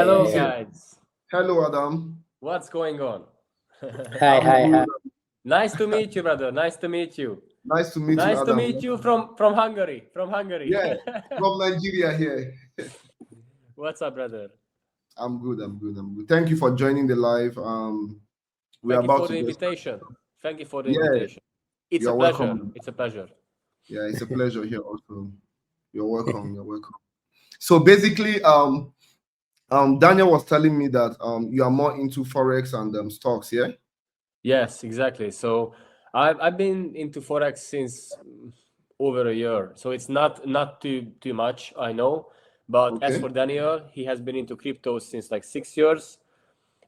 Hello, yeah. guys. Hello, Adam. What's going on? Hi, I'm hi, good. hi. Nice to meet you, brother. Nice to meet you. Nice to meet you, Nice to Adam. meet you from Hungary. From Hungary. Yeah, from Nigeria here. What's up, brother? I'm good. I'm good. I'm good. Thank you for joining the live. We're Thank you about for to the get. invitation. Thank you for the Yeah, invitation. It's a you're pleasure. welcome. It's a pleasure. Yeah, it's a pleasure here also. You're welcome. You're welcome. So basically, Daniel was telling me that you are more into forex and stocks. Yeah. Yes, exactly. So I've been into Forex since over a year. So it's not too much, I know. But as Okay. for Daniel, he has been into crypto since like 6 years.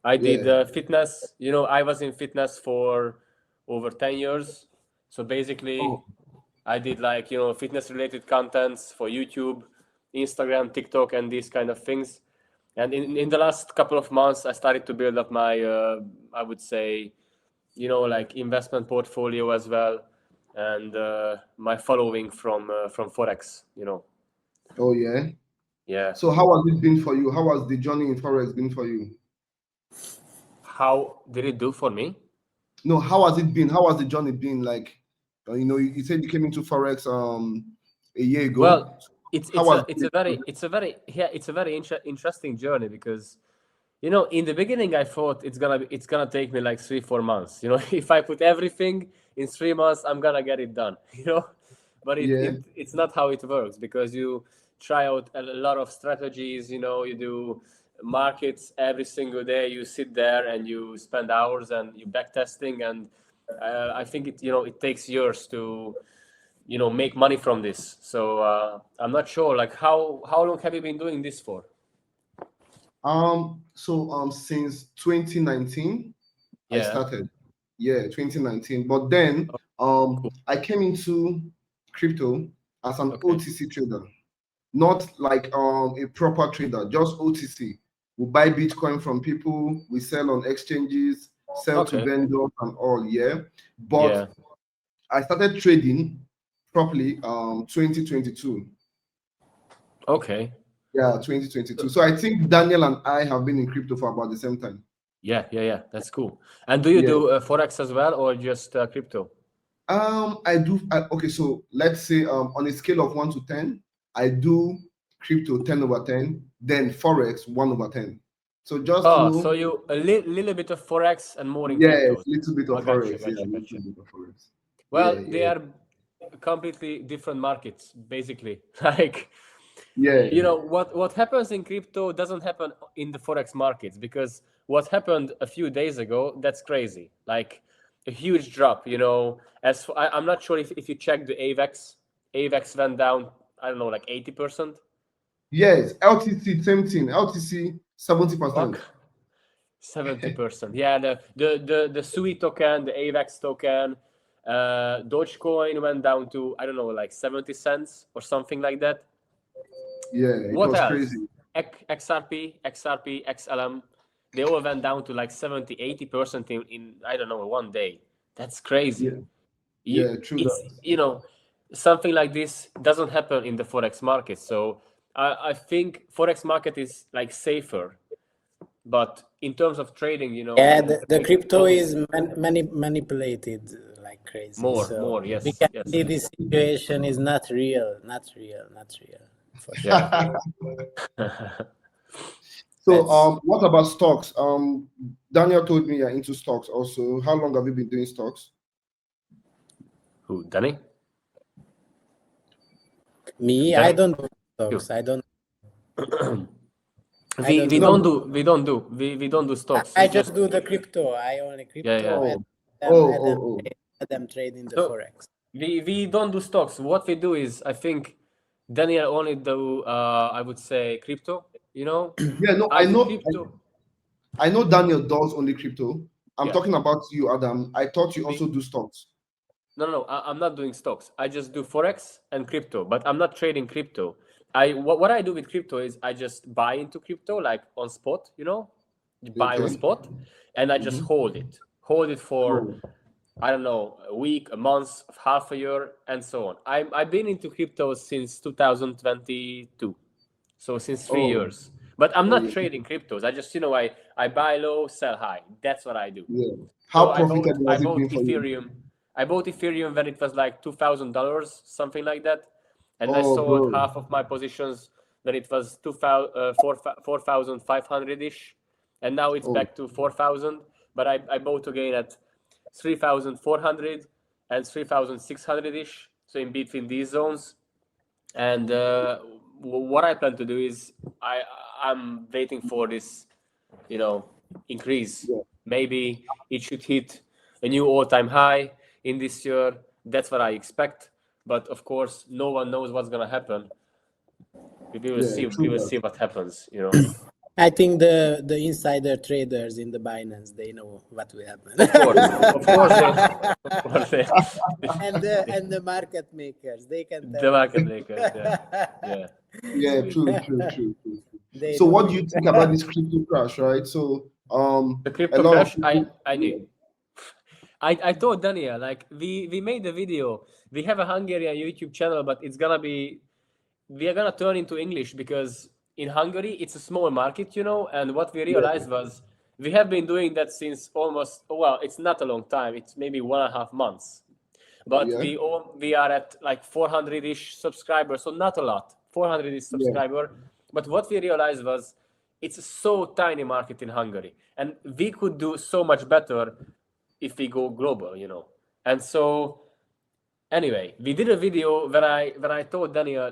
I did Yeah. fitness. I was in fitness for over 10 years. So basically, Oh, I did like, fitness related contents for YouTube, Instagram, TikTok, and these kind of things. And in the last couple of months, I started to build up my, I would say, like investment portfolio as well, and my following from Forex. oh yeah. Yeah. So how has it been for you? How has the journey in forex been for you? How did it do for me? No, how has it been? How has the journey been? Like, you said you came into forex a year ago. Well, it's How it's has a it's a very interesting journey because in the beginning I thought it's gonna take me like 3-4 months. If I put everything in 3 months, I'm gonna get it done. But Yeah. it's not how it works, because you try out a lot of strategies. You do markets every single day. You sit there and you spend hours and you back testing, and I think it takes years to make money from this. So I'm not sure, like, how long have you been doing this for? So since 2019 I Yeah. started. Yeah, 2019. But then Cool. I came into crypto as an Okay. OTC trader, not like a proper trader, just OTC. We buy Bitcoin from people, we sell on exchanges, sell to Okay. vendors and all, yeah. But Yeah. I started trading properly 2022. Okay. Yeah, 2022. So I think Daniel and I have been in crypto for about the same time. Yeah. That's cool. And do you Yeah. do Forex as well, or just crypto? I do. Okay, so let's say on a scale of 1 to 10, I do crypto 10 over 10, then forex 1 over 10. So just Oh, so you a little bit of Forex and more in yes, crypto. little bit I of got forex. you. Yeah, little bit of forex. Well, Yeah, they yeah, are completely different markets, basically. Like, yeah. what happens in crypto doesn't happen in the Forex markets, because what happened a few days ago, that's crazy. Like a huge drop, I'm not sure if you check the AVAX went down, I don't know, like 80%. Yes, LTC, same thing. LTC, 70%. Fuck. 70%. Yeah, the SUI token, the AVAX token, Dogecoin went down to, I don't know, like 70 cents or something like that. Yeah, it What was else? crazy. XRP, XLM, they all went down to like 70, 80% in I don't know, one day. That's crazy. Yeah, true It's, that. something like this doesn't happen in the Forex market. So I think Forex market is like safer, but in terms of trading, Yeah, the crypto is manipulated like crazy. more, yes, we can yes. see this situation is not real, for sure. Yeah. So what about stocks? Daniel told me you're into stocks also. How long have you been doing stocks? Who, Danny? Me, Danny? I don't do stocks. I don't. We don't do stocks. I We just do the crypto. I only crypto Yeah. and let them trade in the So Forex. we don't do stocks. What we do is, I think Daniel only do I would say crypto. Yeah, no, I I do know. crypto. I know Daniel does only crypto. I'm Yeah. talking about you, Adam. I thought you also do stocks. No. I'm not doing stocks. I just do Forex and crypto, but I'm not trading crypto. What I do with crypto is I just buy into crypto like on spot. You buy on Okay. spot, and I just hold it for Oh. I don't know, a week, a month, half a year, and so on. I've been into crypto since 2022, so since 3 years. But I'm not trading cryptos. I just, I buy low, sell high. That's what I do. Yeah. So How I profitable has it bought been for you? Ethereum. I bought Ethereum when it was like $2,000, something like that, and I Oh, sold bro. half of my positions when it was 4,500 ish, and now it's Oh, back to 4,000. But I bought again at 3,400 and 3,600 ish, so in between these zones. And what I plan to do is I'm waiting for this, increase. yeah. Maybe it should hit a new all-time high in this year. That's what I expect. But of course, no one knows what's gonna happen. We will Yeah, see. We true will that. see what happens. I think the insider traders in the Binance, they know what will happen. Of course, of course, of course, and the market makers, they can tell the us. market makers. Yeah. Yeah, Sweet. true. They So know. what do you think about this crypto crash, right? So The a crypto lot of crash, people, I knew. I told Daniel, like we made a video. We have a Hungarian YouTube channel, but we are gonna turn into English because in Hungary it's a small market, and what we realized was we have been doing that since almost, well, it's not a long time, it's maybe 1.5 months. But yeah, we are at like 400-ish subscribers, so not a lot, 400-ish subscriber. But what we realized was it's a so tiny market in Hungary, and we could do so much better if we go global, And so anyway, we did a video when I told Daniel,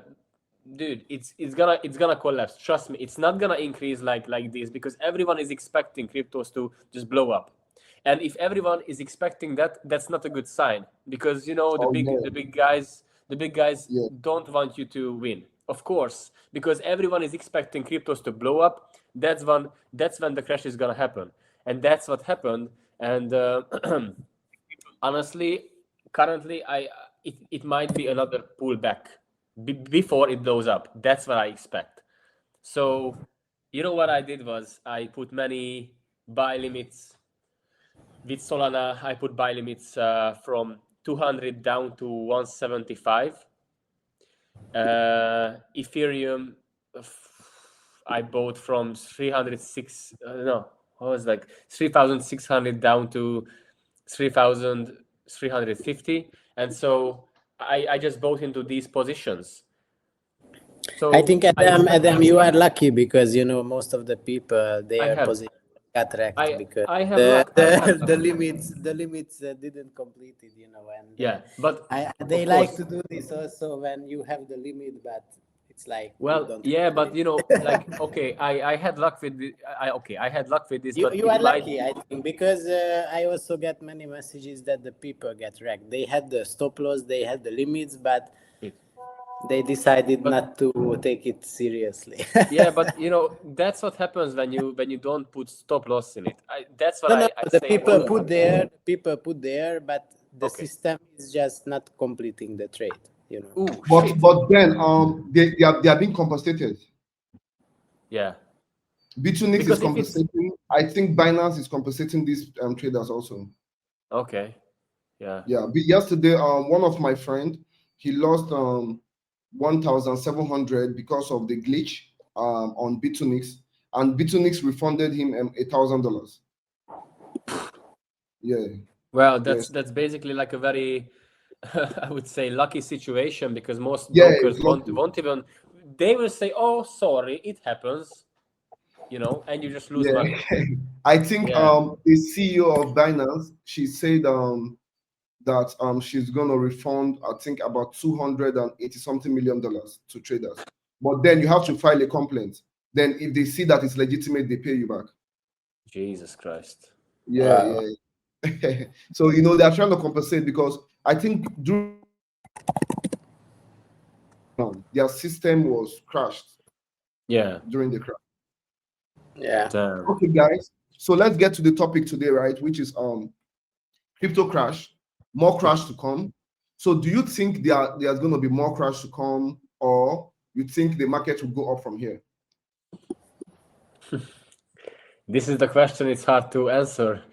dude, it's gonna collapse. Trust me, it's not gonna increase like this because everyone is expecting cryptos to just blow up. And if everyone is expecting that, that's not a good sign because the big guys yeah, don't want you to win. Of course, because everyone is expecting cryptos to blow up. That's when the crash is gonna happen, and that's what happened. And honestly, currently, it might be another pullback before it blows up. That's what I expect. So, what I did was I put many buy limits with Solana. I put buy limits from 200 down to 175. Ethereum, I bought from 306. No, what was like 3,600 down to 3,350, and so I just bought into these positions. So I think Adam, you are lucky because most of the people their position got wrecked because I have luck. the limits didn't complete it, and but they like to do this also when you have the limit, but it's like well, don't but like okay, I had luck with I had luck with this, but you are lucky, I think, because I also get many messages that the people get wrecked. They had the stop loss, they had the limits, but they decided not to take it seriously. Yeah, but that's what happens when you don't put stop loss in it. That's what I the say. people put there, but the system is just not completing the trade. Ooh, but then they are being compensated. Yeah. Bitfinex is compensating. I think Binance is compensating these traders also. Okay. Yeah. Yeah. But yesterday, one of my friend, he lost 1,700 because of the glitch on Bitfinex, and Bitfinex refunded him $1,000. Yeah. Well, that's basically like a very, I would say, lucky situation because most brokers won't even. They will say, "Oh, sorry, it happens," and you just lose money. I think the CEO of Binance, she said that she's gonna refund, I think, about $280 something million to traders. But then you have to file a complaint. Then if they see that it's legitimate, they pay you back. Jesus Christ. Yeah. So they are trying to compensate because I think their system was crashed. Yeah. During the crash. Yeah. Damn. Okay, guys. So let's get to the topic today, right? Which is crypto crash, more crash to come. So do you think there's going to be more crash to come, or you think the market will go up from here? This is the question. It's hard to answer,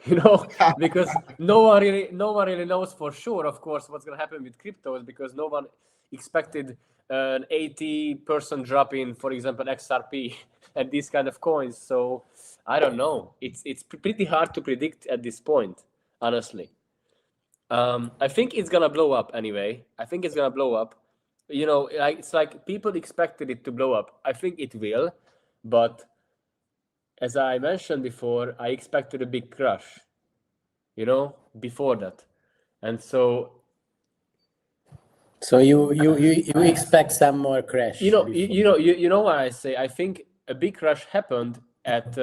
because no one really knows for sure, of course, what's going to happen with cryptos because no one expected an 80% drop in, for example, XRP and these kind of coins. So I don't know. It's pretty hard to predict at this point, honestly. I think it's gonna blow up anyway. I think it's gonna blow up. You know, like it's like people expected it to blow up. I think it will, but as I mentioned before, I expected a big crash. You know, before that, and so you expect some more crash. you before. you know what I say. I think a big crash happened at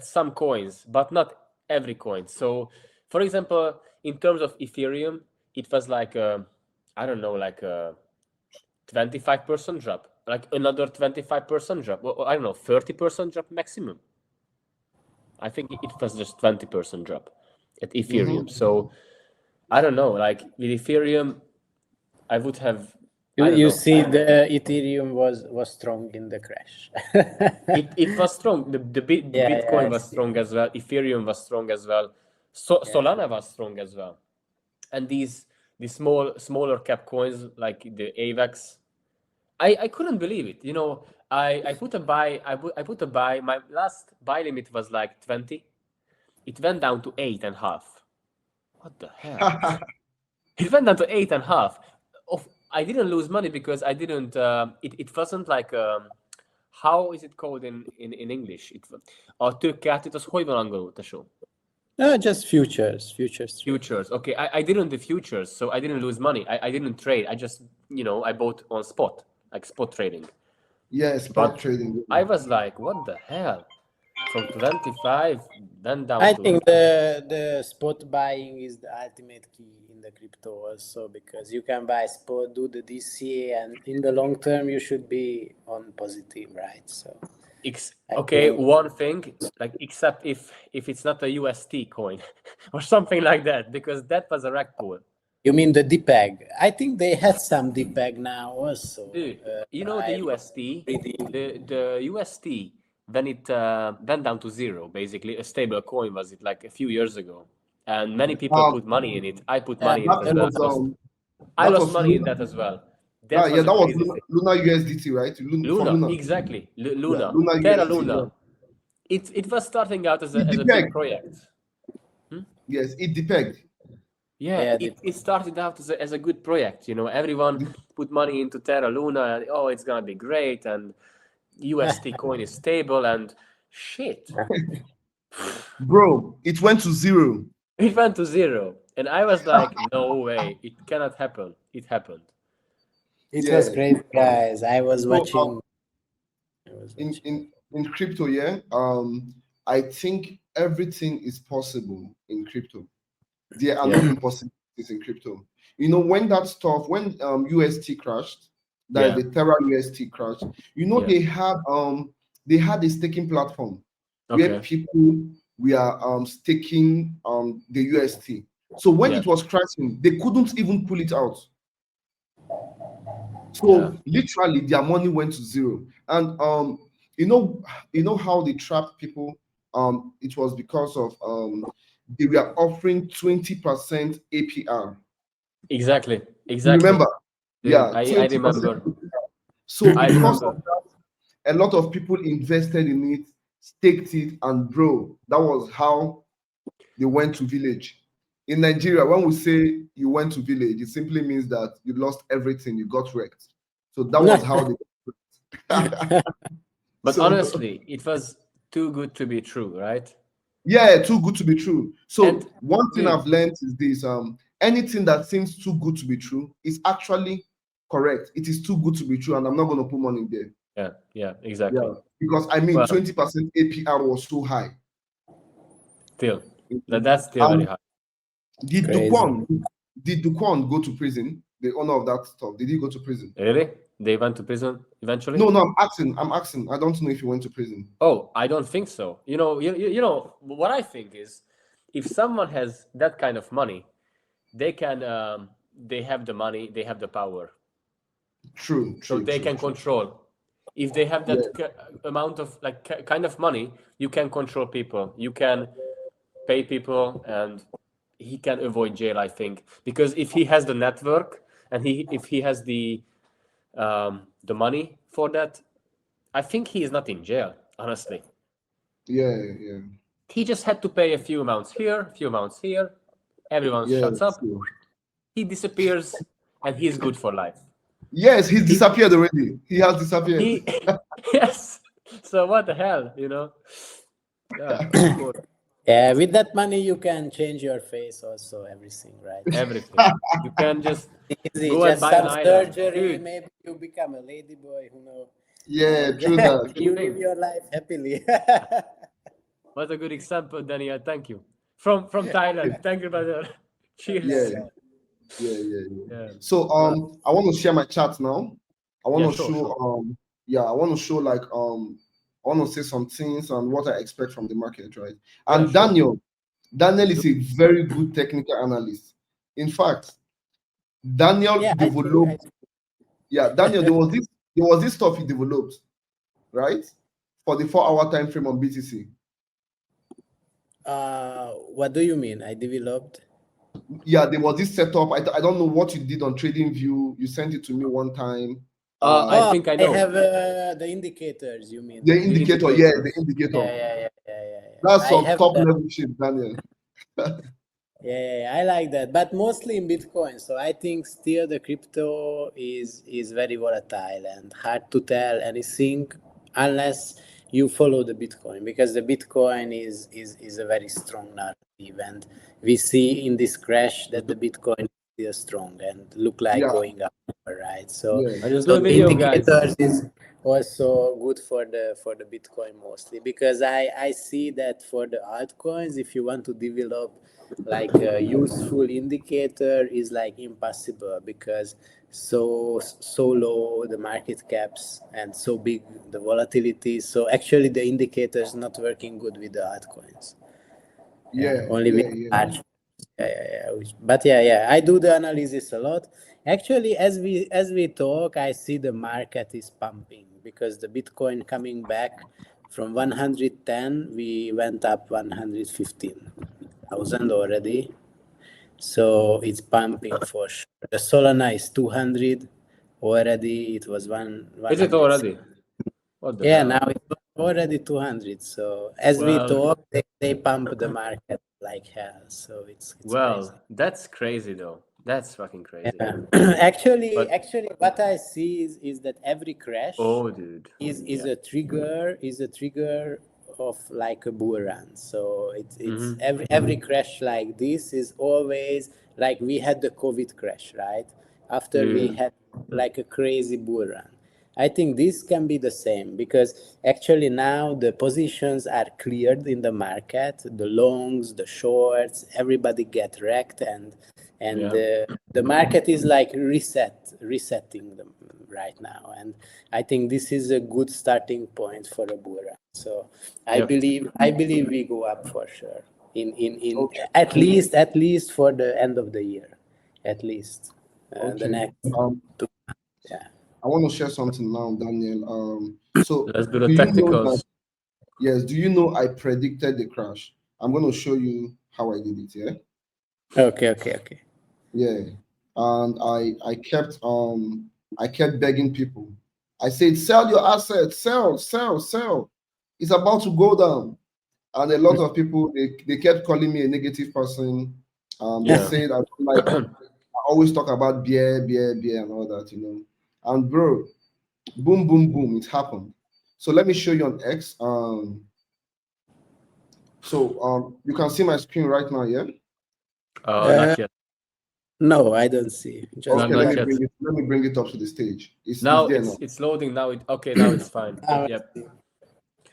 some coins, but not every coin. So, for example, in terms of Ethereum, it was like I don't know, like a 25% drop, like another 25% drop. Well, I don't know, 30% drop maximum. I think it was just 20% drop at Ethereum. So I don't know, like with Ethereum, I would have. You see, the Ethereum was strong in the crash. it was strong. The Bitcoin was strong as well. Ethereum was strong as well. Solana was strong as well. And these smaller cap coins like the AVAX, I couldn't believe it. You know, I put a buy. I put a buy. My last buy limit was like 20. It went down to 8.5. What the hell? It went down to 8.5. I didn't lose money because I didn't. It wasn't like how is it called in English? A tőkeáttétel, az hogy van angolul, tesó? No, just futures. Futures. Okay, I didn't do futures, so I didn't lose money. I didn't trade. I just, you know, I bought on spot, like spot trading. Yeah, spot trading. I was like, what the hell? From 25, then down I to... think the spot buying is the ultimate key in the crypto also, because you can buy spot, do the DC, and in the long term you should be on positive, right? So okay, one thing, like except if it's not a UST coin or something like that, because that was a rag pull. You mean the DPEG? I think they had some DPEG now also. Dude, you know the UST, the UST, when it went down to zero, basically a stable coin was it like a few years ago, and many people put money in it. I put money in it as well. I lost money in that as well. That was Luna USDT, right? Luna, exactly. Luna. Luna Terra USDT, Luna. It was starting out as a big project. Yes, it depegged. Yeah, it started out as a good project. You know, everyone put money into Terra Luna, and oh, it's gonna be great, and UST coin is stable, and shit. Bro, it went to zero. It went to zero, and I was like, no way, it cannot happen. It happened. It was great, guys. I was watching. In crypto, yeah. I think everything is possible in crypto. There are no impossibilities in crypto. You know, when UST crashed, the Terra UST crashed, you know, they had a staking platform where people were staking the UST. So when it was crashing, they couldn't even pull it out. So literally their money went to zero. And you know how they trapped people? It was because of they were offering 20% APR. Exactly. You remember? Dude, yeah, I remember. So because of that, a lot of people invested in it, staked it, and bro, that was how they went to village. In Nigeria, when we say you went to village, it simply means that you lost everything, you got wrecked. So that was how they But honestly, it was too good to be true, right? Yeah, too good to be true. So one thing I've learned is this: anything that seems too good to be true is actually correct. It is too good to be true, and I'm not going to put money there. Yeah, exactly. Yeah, because I mean, 20% APR was so high. Still, that's still very high. Did Duquan go to prison? The owner of that stuff, did he go to prison? Really? They went to prison eventually? No, I'm asking. I don't know if he went to prison. Oh, I don't think so. You know what I think is, if someone has that kind of money, they can they have the money, they have the power. True. So they can control. If they have that amount of kind of money, you can control people. You can pay people, and he can avoid jail, I think, because if he has the network and if he has the the money for that, I think he is not in jail, honestly. Yeah. He just had to pay a few amounts here, a few amounts here. Everyone shuts up. True. He disappears, and he's good for life. Yes, he's disappeared already. He has disappeared. Yes. So what the hell, Yeah. Cool. Yeah, with that money you can change your face also, everything, right? Everything. You can just Easy, go and just buy some an island. surgery, Dude. maybe you become a lady boy, who knows? Yeah, And true that. you live your life happily. What a good example, Daniel. Thank you. From Thailand. Thank you, brother. Cheers. Yeah. So I want to share my chat now. I want to show I want to show like I want to say some things and what I expect from the market, right? And Daniel is a very good technical analyst. In fact, Daniel developed. Daniel, there was this stuff he developed, right? For the 4-hour time frame on BTC. What do you mean? I developed? Yeah, there was this setup. I don't know what you did on TradingView. You sent it to me one time. I think I know. I have the indicators, you mean? The indicator, yeah, the indicator. Yeah. That's some top level shit, Daniel. Yeah, I like that, but mostly in Bitcoin. So I think still the crypto is very volatile and hard to tell anything unless you follow the Bitcoin, because the Bitcoin is a very strong narrative, and we see in this crash that the Bitcoin is still strong and look like going up, right? So, I just do a video, indicators guys. is also good for the Bitcoin mostly, because I see that for the altcoins, if you want to develop like a useful indicator, is like impossible, because so low the market caps and so big the volatility. So actually the indicator is not working good with the altcoins. Only with large. But I do the analysis a lot. Actually, as we talk, I see the market is pumping, because the Bitcoin coming back from 110, we went up 115,000 already. So it's pumping for sure. The Solana is 200 already. It was one. Is it already? What the hell? Now it's already 200. So as we talk, they pump the market like hell. So it's crazy. That's crazy though. That's fucking crazy. Actually, what I see is that every crash is a trigger of like a bull run. So it's every crash like this is always like we had the COVID crash, right? After we had like a crazy bull run. I think this can be the same, because actually now the positions are cleared in the market, the longs, the shorts, everybody get wrecked, and the market is like resetting them right now, and I think this is a good starting point for a bull run. So I believe we go up for sure in at least for the end of the year, at least the next 2 months. I want to share something now, Daniel. So let's do the tacticals. Do you know I predicted the crash? I'm going to show you how I did it. Yeah. Okay. Yeah, and I kept begging people. I said, sell your assets, sell. It's about to go down. And a lot of people they kept calling me a negative person. They said I don't like. I always talk about beer, and all that, And bro, boom, it happened. So let me show you on X. So you can see my screen right now, yeah? Not yet. No, I don't see. Okay, let me bring it up to the stage. It's loading now. Now it's fine. Yep.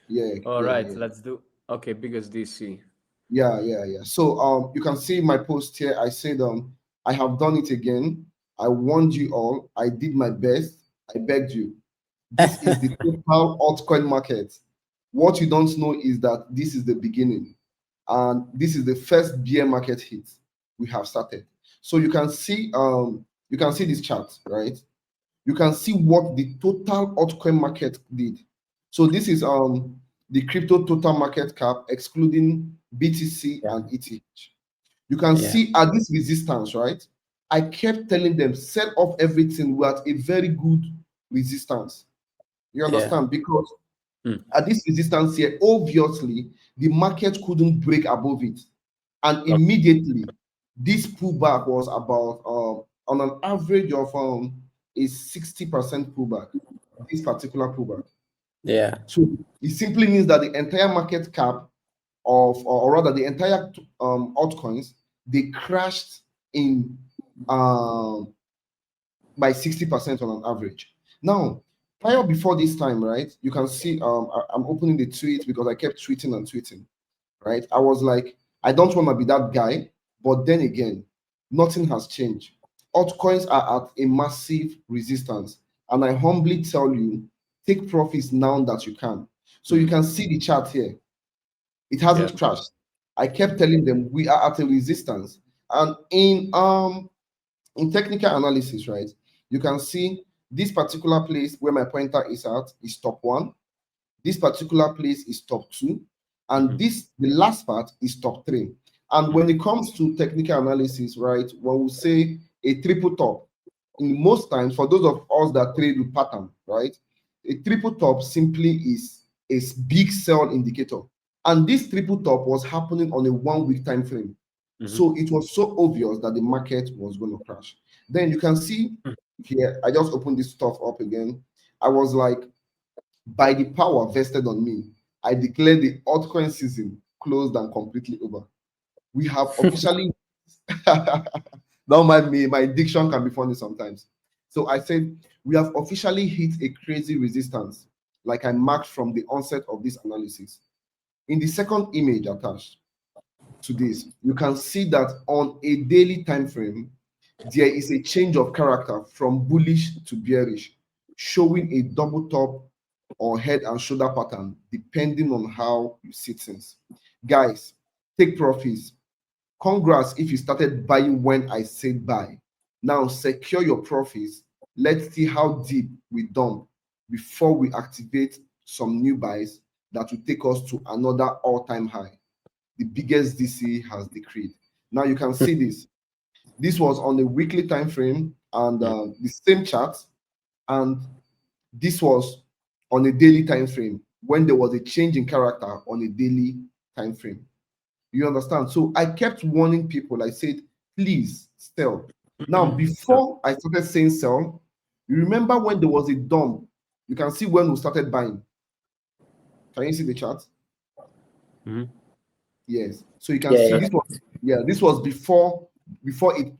Yeah. All right, let's do. Okay, biggest DC. Yeah. So you can see my post here. I said I have done it again. I warned you all. I did my best. I begged you. This is the total altcoin market. What you don't know is that this is the beginning, and this is the first bear market hit we have started. So you can see this chart, right? You can see what the total altcoin market did. So this is the crypto total market cap excluding BTC and ETH. You can see at this resistance, right? I kept telling them, sell off everything. We're at a very good resistance. You understand? Because at this resistance here, obviously, the market couldn't break above it. And immediately, this pullback was about, on an average of a 60% pullback, this particular pullback. Yeah. So it simply means that the entire market cap of, or rather the entire altcoins, they crashed in by 60% on an average. Now, prior before this time, right, you can see I'm opening the tweet because I kept tweeting and tweeting, right? I was like, I don't want to be that guy, but then again, nothing has changed. Altcoins are at a massive resistance, and I humbly tell you, take profits now that you can. So you can see the chart here. It hasn't crashed. I kept telling them we are at a resistance, and in technical analysis, right, you can see this particular place where my pointer is at is top 1. This particular place is top 2, and the last part is top 3. And when it comes to technical analysis, right, when we say a triple top, in most times, for those of us that trade with pattern, right, a triple top simply is a big sell indicator. And this triple top was happening on a 1-week time frame. So it was so obvious that the market was going to crash. Then you can see here, I just opened this stuff up again. I was like, by the power vested on me, I declare the altcoin season closed and completely over. We have officially, don't mind me, my diction can be funny sometimes. So I said, we have officially hit a crazy resistance, like I marked from the onset of this analysis. In the second image attached to this, you can see that on a daily time frame, there is a change of character from bullish to bearish, showing a double top or head and shoulder pattern, depending on how you see things. Guys, take profits. Congrats if you started buying when I said buy. Now secure your profits. Let's see how deep we dump before we activate some new buys that will take us to another all-time high. The biggest DC has decreed. Now you can see this. This was on a weekly time frame and the same chart, and this was on a daily time frame when there was a change in character on a daily time frame. You understand? So I kept warning people. I said, please sell. Now, before I started saying sell, you remember when there was a dump? You can see when we started buying. Can you see the chart? Yes. So you can see this was, this was before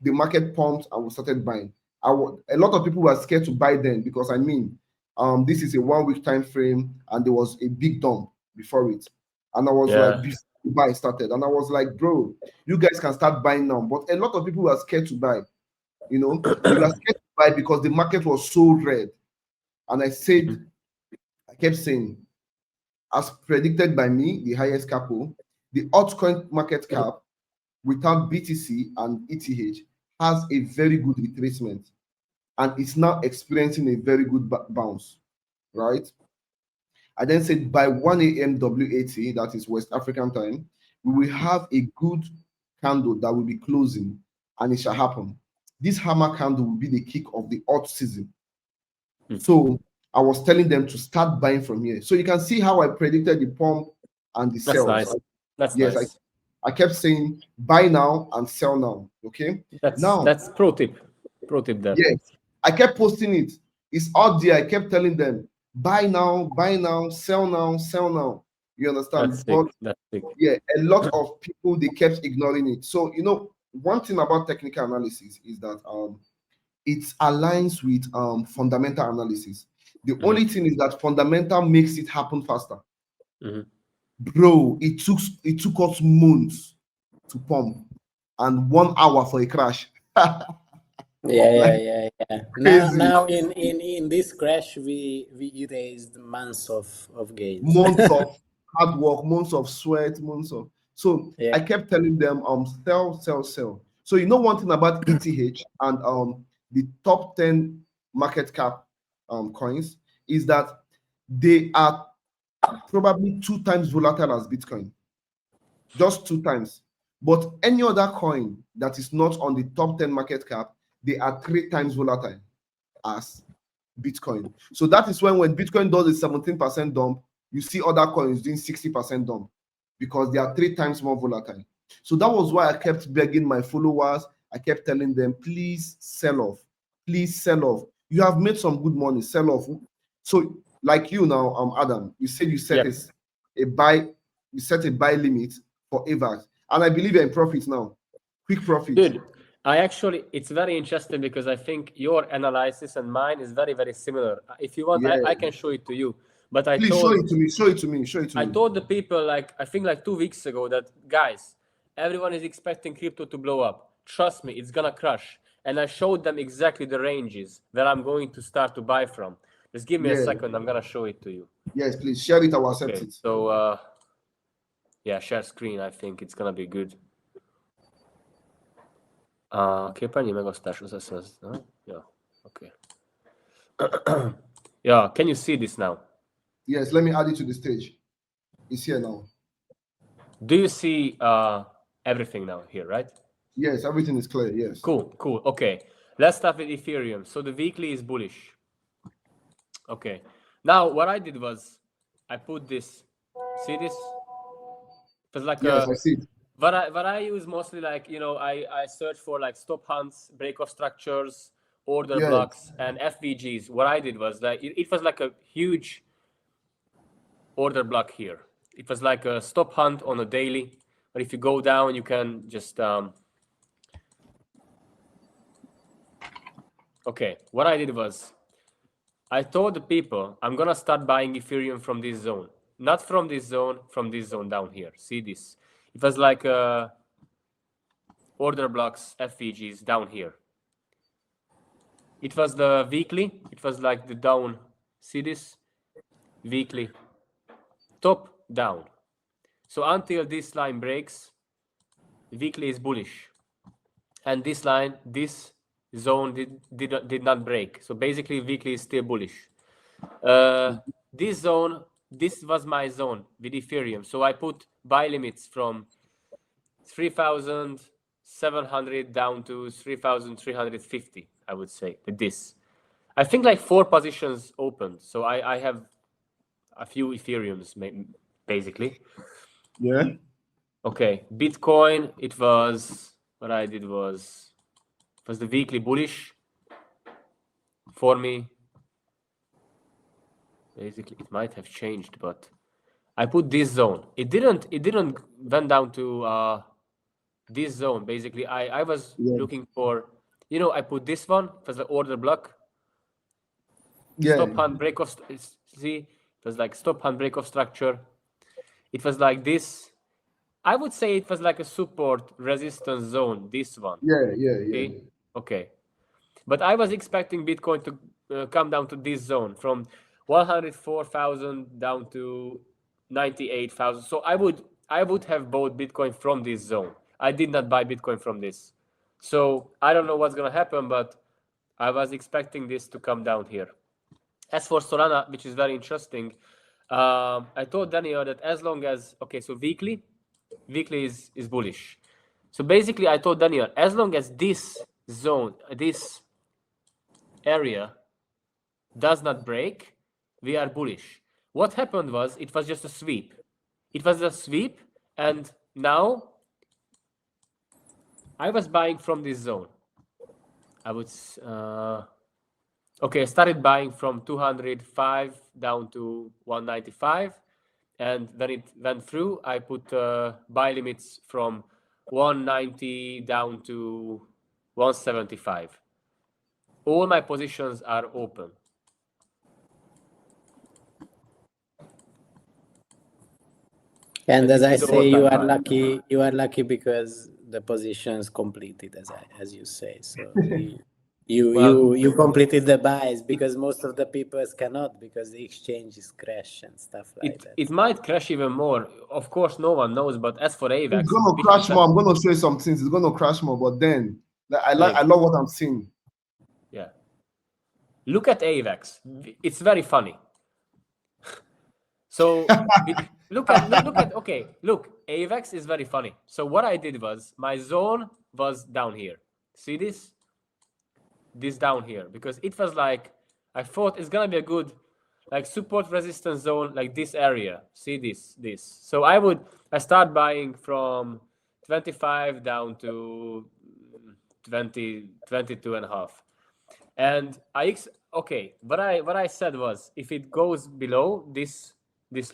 the market pumped and we started buying. A lot of people were scared to buy then because I mean, this is a 1-week time frame and there was a big dump before it. And I was like, before the buy started, and I was like, bro, you guys can start buying now. But a lot of people were scared to buy. You know, they were scared to buy because the market was so red. And I said, I kept saying, as predicted by me, the highest capo, the altcoin market cap without BTC and ETH has a very good retracement, and it's now experiencing a very good bounce, right? I then said by 1 a.m. WAT, that is West African time, we will have a good candle that will be closing, and it shall happen. This hammer candle will be the kick of the alt season. So I was telling them to start buying from here. So you can see how I predicted the pump and the sales. Nice. That's nice. I kept saying buy now and sell now. Okay. That's pro tip. Pro tip there. Yes. I kept posting it. It's out there. I kept telling them buy now, sell now, sell now. You understand? That's sick. Yeah, a lot of people, they kept ignoring it. So you know, one thing about technical analysis is that it aligns with fundamental analysis. The only thing is that fundamental makes it happen faster. Bro, it took us months to pump and 1 hour for a crash. Yeah. Now in this crash we erased months of gains. Months of hard work, months of sweat, months of I kept telling them sell. So you know one thing about ETH and the top 10 market cap coins is that they are probably 2 times volatile as Bitcoin. Just 2 times. But any other coin that is not on the top 10 market cap, they are 3 times volatile as Bitcoin. So that is when Bitcoin does a 17% dump, you see other coins doing 60% dump because they are 3 times more volatile. So that was why I kept begging my followers. I kept telling them, please sell off. Please sell off. You have made some good money, sell off. So like you now, Adam, you said you set a buy limit for AVAX. And I believe you're in profit now. Quick profit. Dude, it's very interesting because I think your analysis and mine is very, very similar. If you want, I can show it to you. But Please show it to me. Show it to me. Show it to me. I told the people, I think 2 weeks ago, that guys, everyone is expecting crypto to blow up. Trust me, it's gonna crash. And I showed them exactly the ranges that I'm going to start to buy from. Just give me a second. I'm gonna show it to you. Yes, please share it. I will accept it. So yeah, share screen. I think it's gonna be good. Képernyő megosztás az. Yeah. Okay. Yeah. Can you see this now? Yes. Let me add it to the stage. It's here now. Do you see everything now here, right? Yes, everything is clear. Yes. Cool. Okay. Let's start with Ethereum. So the weekly is bullish. Okay. Now what I did was I put this. See this? It was like I see it. What I use mostly, I search for stop hunts, break-off structures, order blocks, and FVGs. What I did was it was like a huge order block here. It was like a stop hunt on a daily, but if you go down, you can just okay. What I did was I told the people I'm gonna start buying Ethereum from this zone, not from this zone down here. See this? It was like order blocks, FVGs down here. It was the weekly. It was like the down. See this? Weekly. Top, down. So until this line breaks, weekly is bullish. And this line, this zone did not break. So basically, weekly is still bullish. This zone, this was my zone with Ethereum. So I put buy limits from 3,700 down to 3,350, I would say, with this. I think 4 positions opened. So I have a few Ethereums, basically. Yeah. Okay. Bitcoin, it was, what I did was, it was the weekly bullish for me. Basically, it might have changed, but I put this zone. It didn't went down to this zone. Basically, I was looking for, I put this one for the order block. Stop hunt break off. See, it was like stop hunt break off structure. It was like this. I would say it was like a support resistance zone. This one. Yeah. See? Okay. But I was expecting Bitcoin to come down to this zone from 104,000 down to 98,000. So I would have bought Bitcoin from this zone. I did not buy Bitcoin from this. So I don't know what's going to happen, but I was expecting this to come down here. As for Solana, which is very interesting, I told Daniel that as long as, so weekly is bullish. So basically I told Daniel, as long as this zone, this area does not break, we are bullish. What happened was it was just a sweep. It was a sweep, and now I was buying from this zone. I would I started buying from 205 down to 195, and when it went through, I put buy limits from 190 down to 175. All my positions are open. And as I say, you are lucky. You are lucky because the positions completed, as you say. So you completed the buys, because most of the people cannot, because the exchanges crash and stuff like that. It might crash even more. Of course, no one knows. But as for AVAX, it's gonna crash more. I'm gonna show you some things. It's gonna crash more. But then, I love what I'm seeing. Yeah. Look at AVAX. It's very funny. So look, AVAX is very funny. So what I did was, my zone was down here. See this? This down here, because it was like, I thought it's gonna be a good like support resistance zone, like this area. See this. So I start buying from 25 down to 20, 22.5. And what I said was, if it goes below this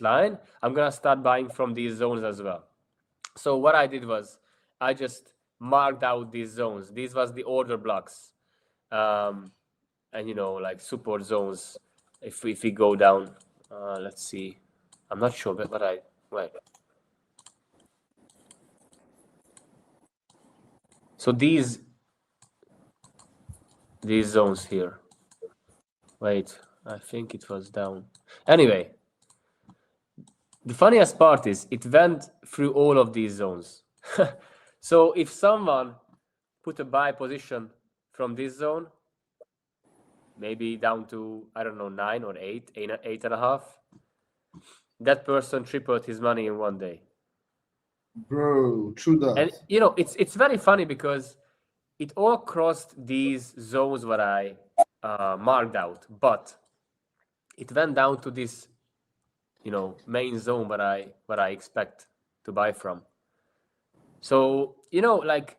line, I'm gonna start buying from these zones as well. So what I did was I just marked out these zones. These was the order blocks, and like support zones. If we go down, let's see. I'm not sure, but wait. So these zones here. Wait, I think it was down. Anyway, the funniest part is it went through all of these zones. So if someone put a buy position from this zone, maybe down to, I don't know, 9 or 8.5, that person tripled his money in one day. Bro, true that. And it's very funny because it all crossed these zones what I marked out, but it went down to this main zone what I expect to buy from. So like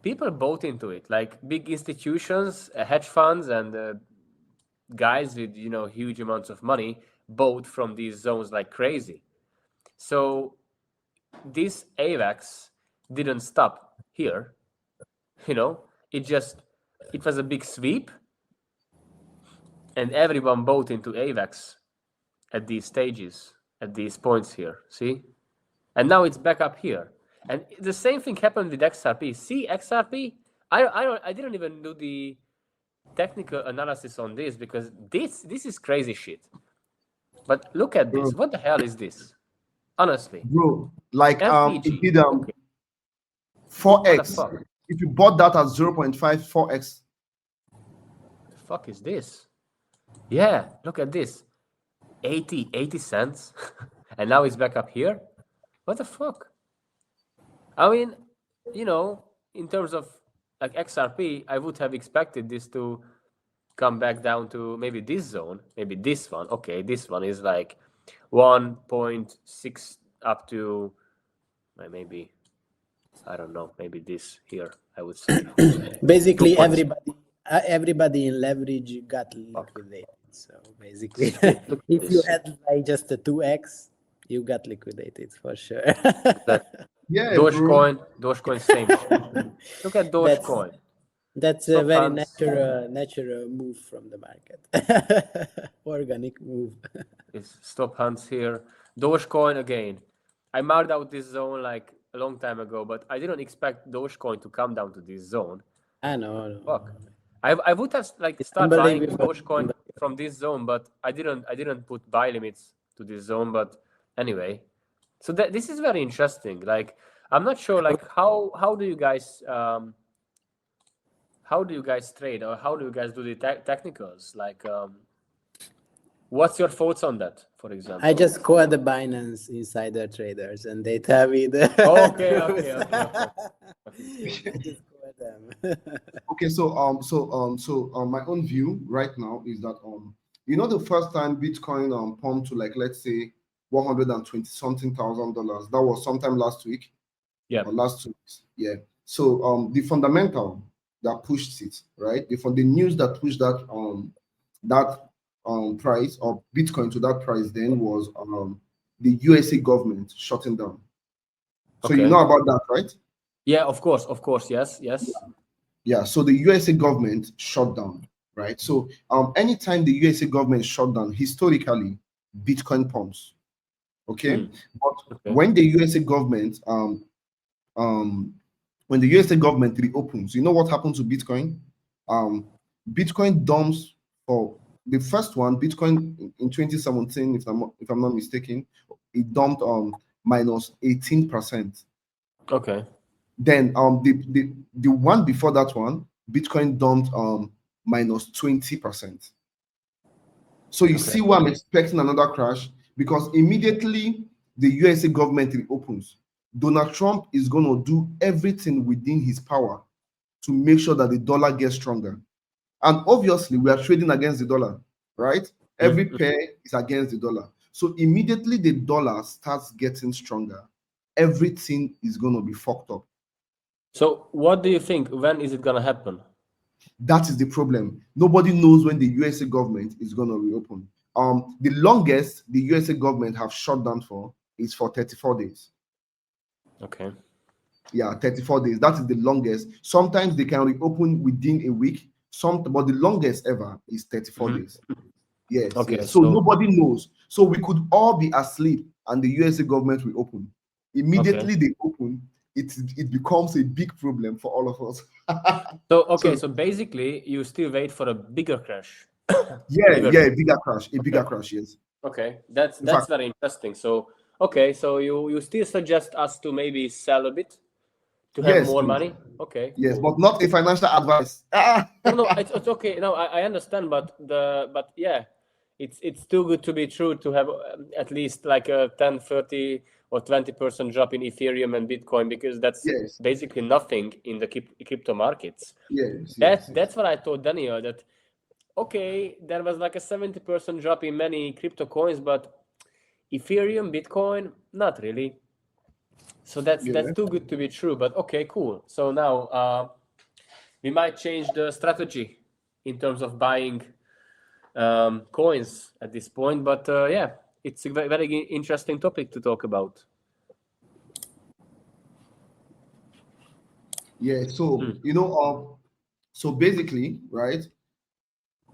people bought into it, like big institutions, hedge funds, and guys with huge amounts of money bought from these zones like crazy. So this AVAX didn't stop here. It was a big sweep, and everyone bought into AVAX at these stages, at these points here. See, and now it's back up here. And the same thing happened with XRP. See, XRP, I didn't even do the technical analysis on this because this is crazy shit. But look at this. What the hell is this? Honestly, bro, like FPG. it did 4x. If you bought that at 0.5, 4x. The fuck is this? Yeah, look at this. 80 cents. And now it's back up here. What the fuck? I mean, in terms of like XRP, I would have expected this to come back down to maybe this zone, maybe this one. Okay, this one is like 1.6 up to maybe, I don't know, maybe this here, I would say. Basically, everybody in leverage got liquidated. So basically, if you had like just a 2x, you got liquidated for sure. Yeah, Dogecoin, same shit. Look at Dogecoin. That's a very natural move from the market. Organic move. It's stop hunts here. Dogecoin again. I marked out this zone like a long time ago, but I didn't expect Dogecoin to come down to this zone. I know. Fuck. I would have start buying Dogecoin from this zone, but I didn't put buy limits to this zone. But anyway, so this is very interesting. Like, I'm not sure like how do you guys trade, or how do you guys do the technicals? Like, what's your thoughts on that, for example? I just call the Binance insider traders, and they tell me the. Okay. I just call them. Okay, so my own view right now is that the first time Bitcoin pumped to, like, let's say $120 something thousand, that was sometime last week. Yeah. Or last 2 weeks. Yeah. So the fundamental that pushed it, right? The news that pushed that price of Bitcoin to that price then was the USA government shutting down. So you know about that, right? Yeah, of course, yes. Yeah, so the USA government shut down, right? So anytime the USA government shut down, historically, Bitcoin pumps. Okay, but when the USA government reopens, you know what happens to Bitcoin? Bitcoin dumps for the first one. Bitcoin in 2017, if I'm not mistaken, it dumped minus 18%. Okay. Then the one before that one, Bitcoin dumped minus 20%. So you see why I'm expecting another crash, because immediately the USA government reopens, Donald Trump is going to do everything within his power to make sure that the dollar gets stronger. And obviously, we are trading against the dollar, right? Every pair is against the dollar. So immediately the dollar starts getting stronger, everything is going to be fucked up. So what do you think? When is it going to happen? That is the problem. Nobody knows when the USA government is going to reopen. The longest the USA government have shut down for is for 34 days. Okay. Yeah, 34 days. That is the longest. Sometimes they can reopen within a week. But the longest ever is 34 days. Yes. Okay. Yes. So nobody knows. So we could all be asleep and the USA government will open. Immediately they open, it becomes a big problem for all of us. So basically you still wait for a bigger crash. A bigger crash, yes. Okay, that's very interesting. So so you still suggest us to maybe sell a bit to have more money? Okay. Yes, cool. But not a financial advice. No, it's okay. No, I understand, but yeah, it's too good to be true to have at least like a 10, 30 or 20% drop in Ethereum and Bitcoin, because that's basically nothing in the crypto markets. That's what I told Daniel, that okay, there was like a 70% drop in many crypto coins, but Ethereum, Bitcoin, not really. So that's too good to be true. But okay, cool. So now we might change the strategy in terms of buying coins at this point. But yeah, it's a very interesting topic to talk about. Yeah. So so basically, right?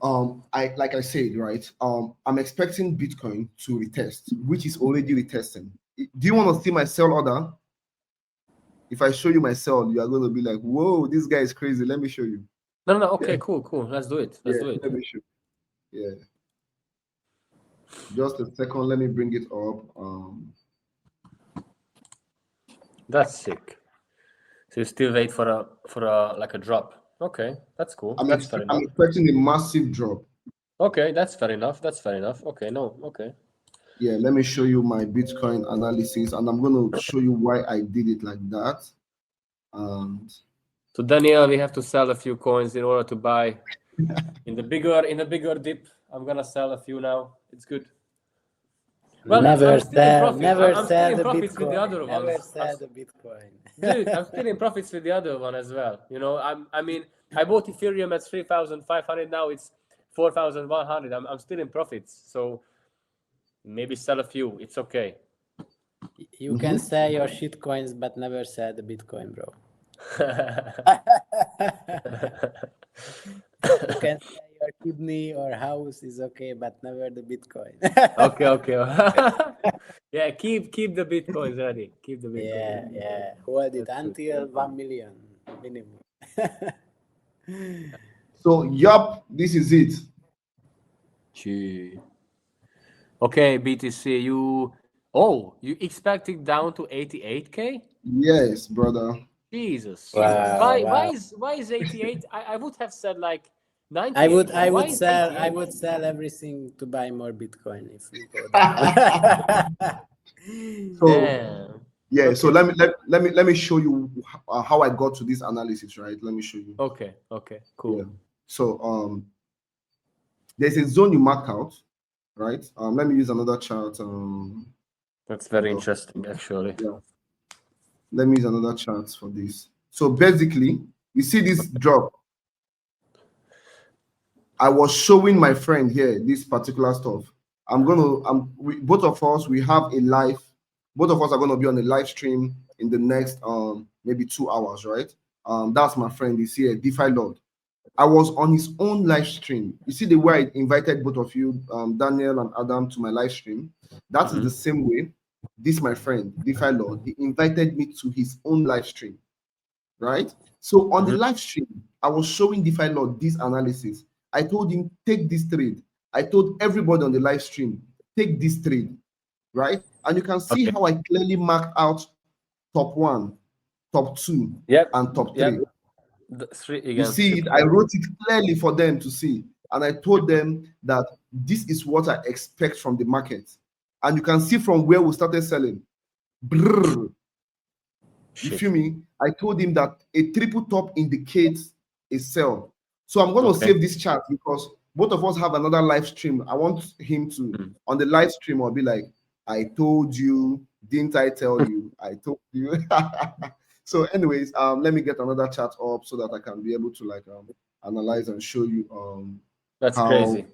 Like I said, right? I'm expecting Bitcoin to retest, which is already retesting. Do you want to see my sell order? If I show you my sell, you are going to be like, "Whoa, this guy is crazy." Let me show you. No. Okay, cool. Let's do it. Let me show you. Yeah. Just a second. Let me bring it up. That's sick. So you still wait for a like a drop. Okay, that's cool. That's fair enough. I'm expecting a massive drop. Okay, that's fair enough. Okay, okay. Yeah, let me show you my Bitcoin analysis, and I'm going to show you why I did it like that. And so Daniel, we have to sell a few coins in order to buy in the bigger dip. I'm gonna sell a few now. It's good. Well, never sell the profits with the other ones. Never sell the Bitcoin. Dude, I'm still in profits with the other one as well. You know, I bought Ethereum at 3,500. Now it's 4,100. I'm still in profits. So maybe sell a few. It's okay. You can sell your shit coins, but never sell the Bitcoin, bro. You can sell your kidney or house is okay, but never the Bitcoin. Okay. Yeah, keep the Bitcoins ready. Keep the Bitcoin. Yeah. Hold it until 1 million minimum. So, yup, this is it. Gee. Okay, BTC, you expect it down to 88K? Yes, brother. Jesus. Wow, why is 88? I would have said like 90. I would sell everything to buy more Bitcoin if we go down. So let me show you how I got to this analysis, right? Let me show you. Okay, cool. Yeah. So there's a zone you marked out, right? Let me use another chart. That's very interesting, actually. Yeah. Let me use another chart for this. So basically, you see this drop. I was showing my friend here this particular stuff. Both of us, we have a live. Both of us are going to be on a live stream in the next maybe 2 hours, right? That's my friend. He's here, DeFi Lord. I was on his own live stream. You see the way I invited both of you, Daniel and Adam, to my live stream. That is the same way. This, my friend, DeFi Lord, he invited me to his own live stream, right? So on the live stream, I was showing DeFi Lord this analysis. I told him, take this trade. I told everybody on the live stream, take this trade, right? And you can see how I clearly marked out top 1, top 2, and top 3. You see it, I wrote it clearly for them to see. And I told them that this is what I expect from the market. And you can see from where we started selling. Brrr. You feel me? I told him that a triple top indicates a sell. So I'm going to save this chat because both of us have another live stream. I want him to, on the live stream, I'll be like, I told you, didn't I tell you? I told you. So anyways, let me get another chat up so that I can be able to like analyze and show you that's how, crazy.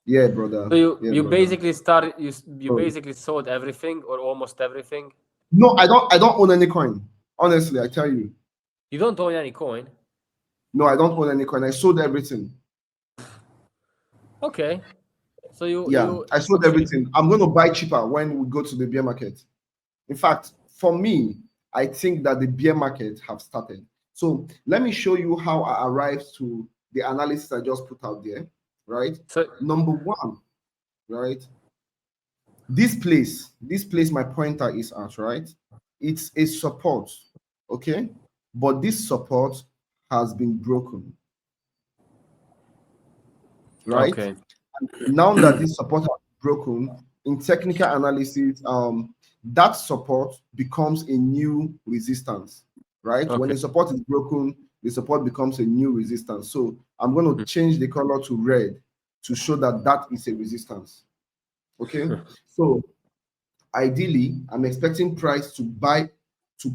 Yeah, brother. So you brother. basically started you basically sold everything or almost everything? No, I don't own any coin. Honestly, I tell you. You don't own any coin? No, I don't own any coin. I sold everything. Okay. So I sold everything. I'm going to buy cheaper when we go to the bear market. In fact, for me, I think that the bear market have started. So let me show you how I arrived to the analysis I just put out there, right? So number one, right? This place my pointer is at, right? It's a support, okay? But this support has been broken, right? okay. Now that this support has broken, in technical analysis, that support becomes a new resistance, right? When the support is broken, the support becomes a new resistance. So I'm going to change the color to red to show that that is a resistance. Okay, so ideally, I'm expecting price to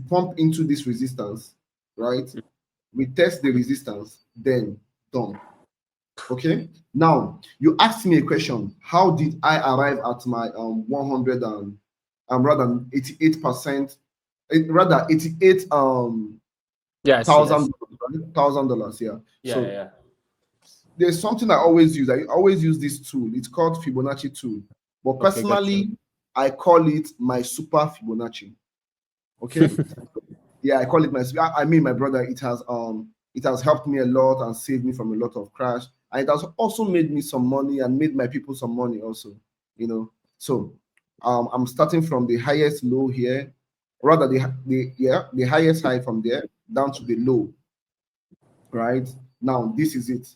pump into this resistance, right? We test the resistance, then dump. Okay, now you asked me a question. How did I arrive at my 100 and rather 88%, rather 88 yeah, $1,000, yeah. Yeah. There's something I always use. I always use this tool. It's called Fibonacci tool. But personally, I call it my super Fibonacci. Okay. Yeah, I call it my. I mean, my brother. It has helped me a lot and saved me from a lot of crash. And it has also made me some money and made my people some money also. You know. So, I'm starting from the highest low here, rather the highest high from there down to the low. Right now, this is it.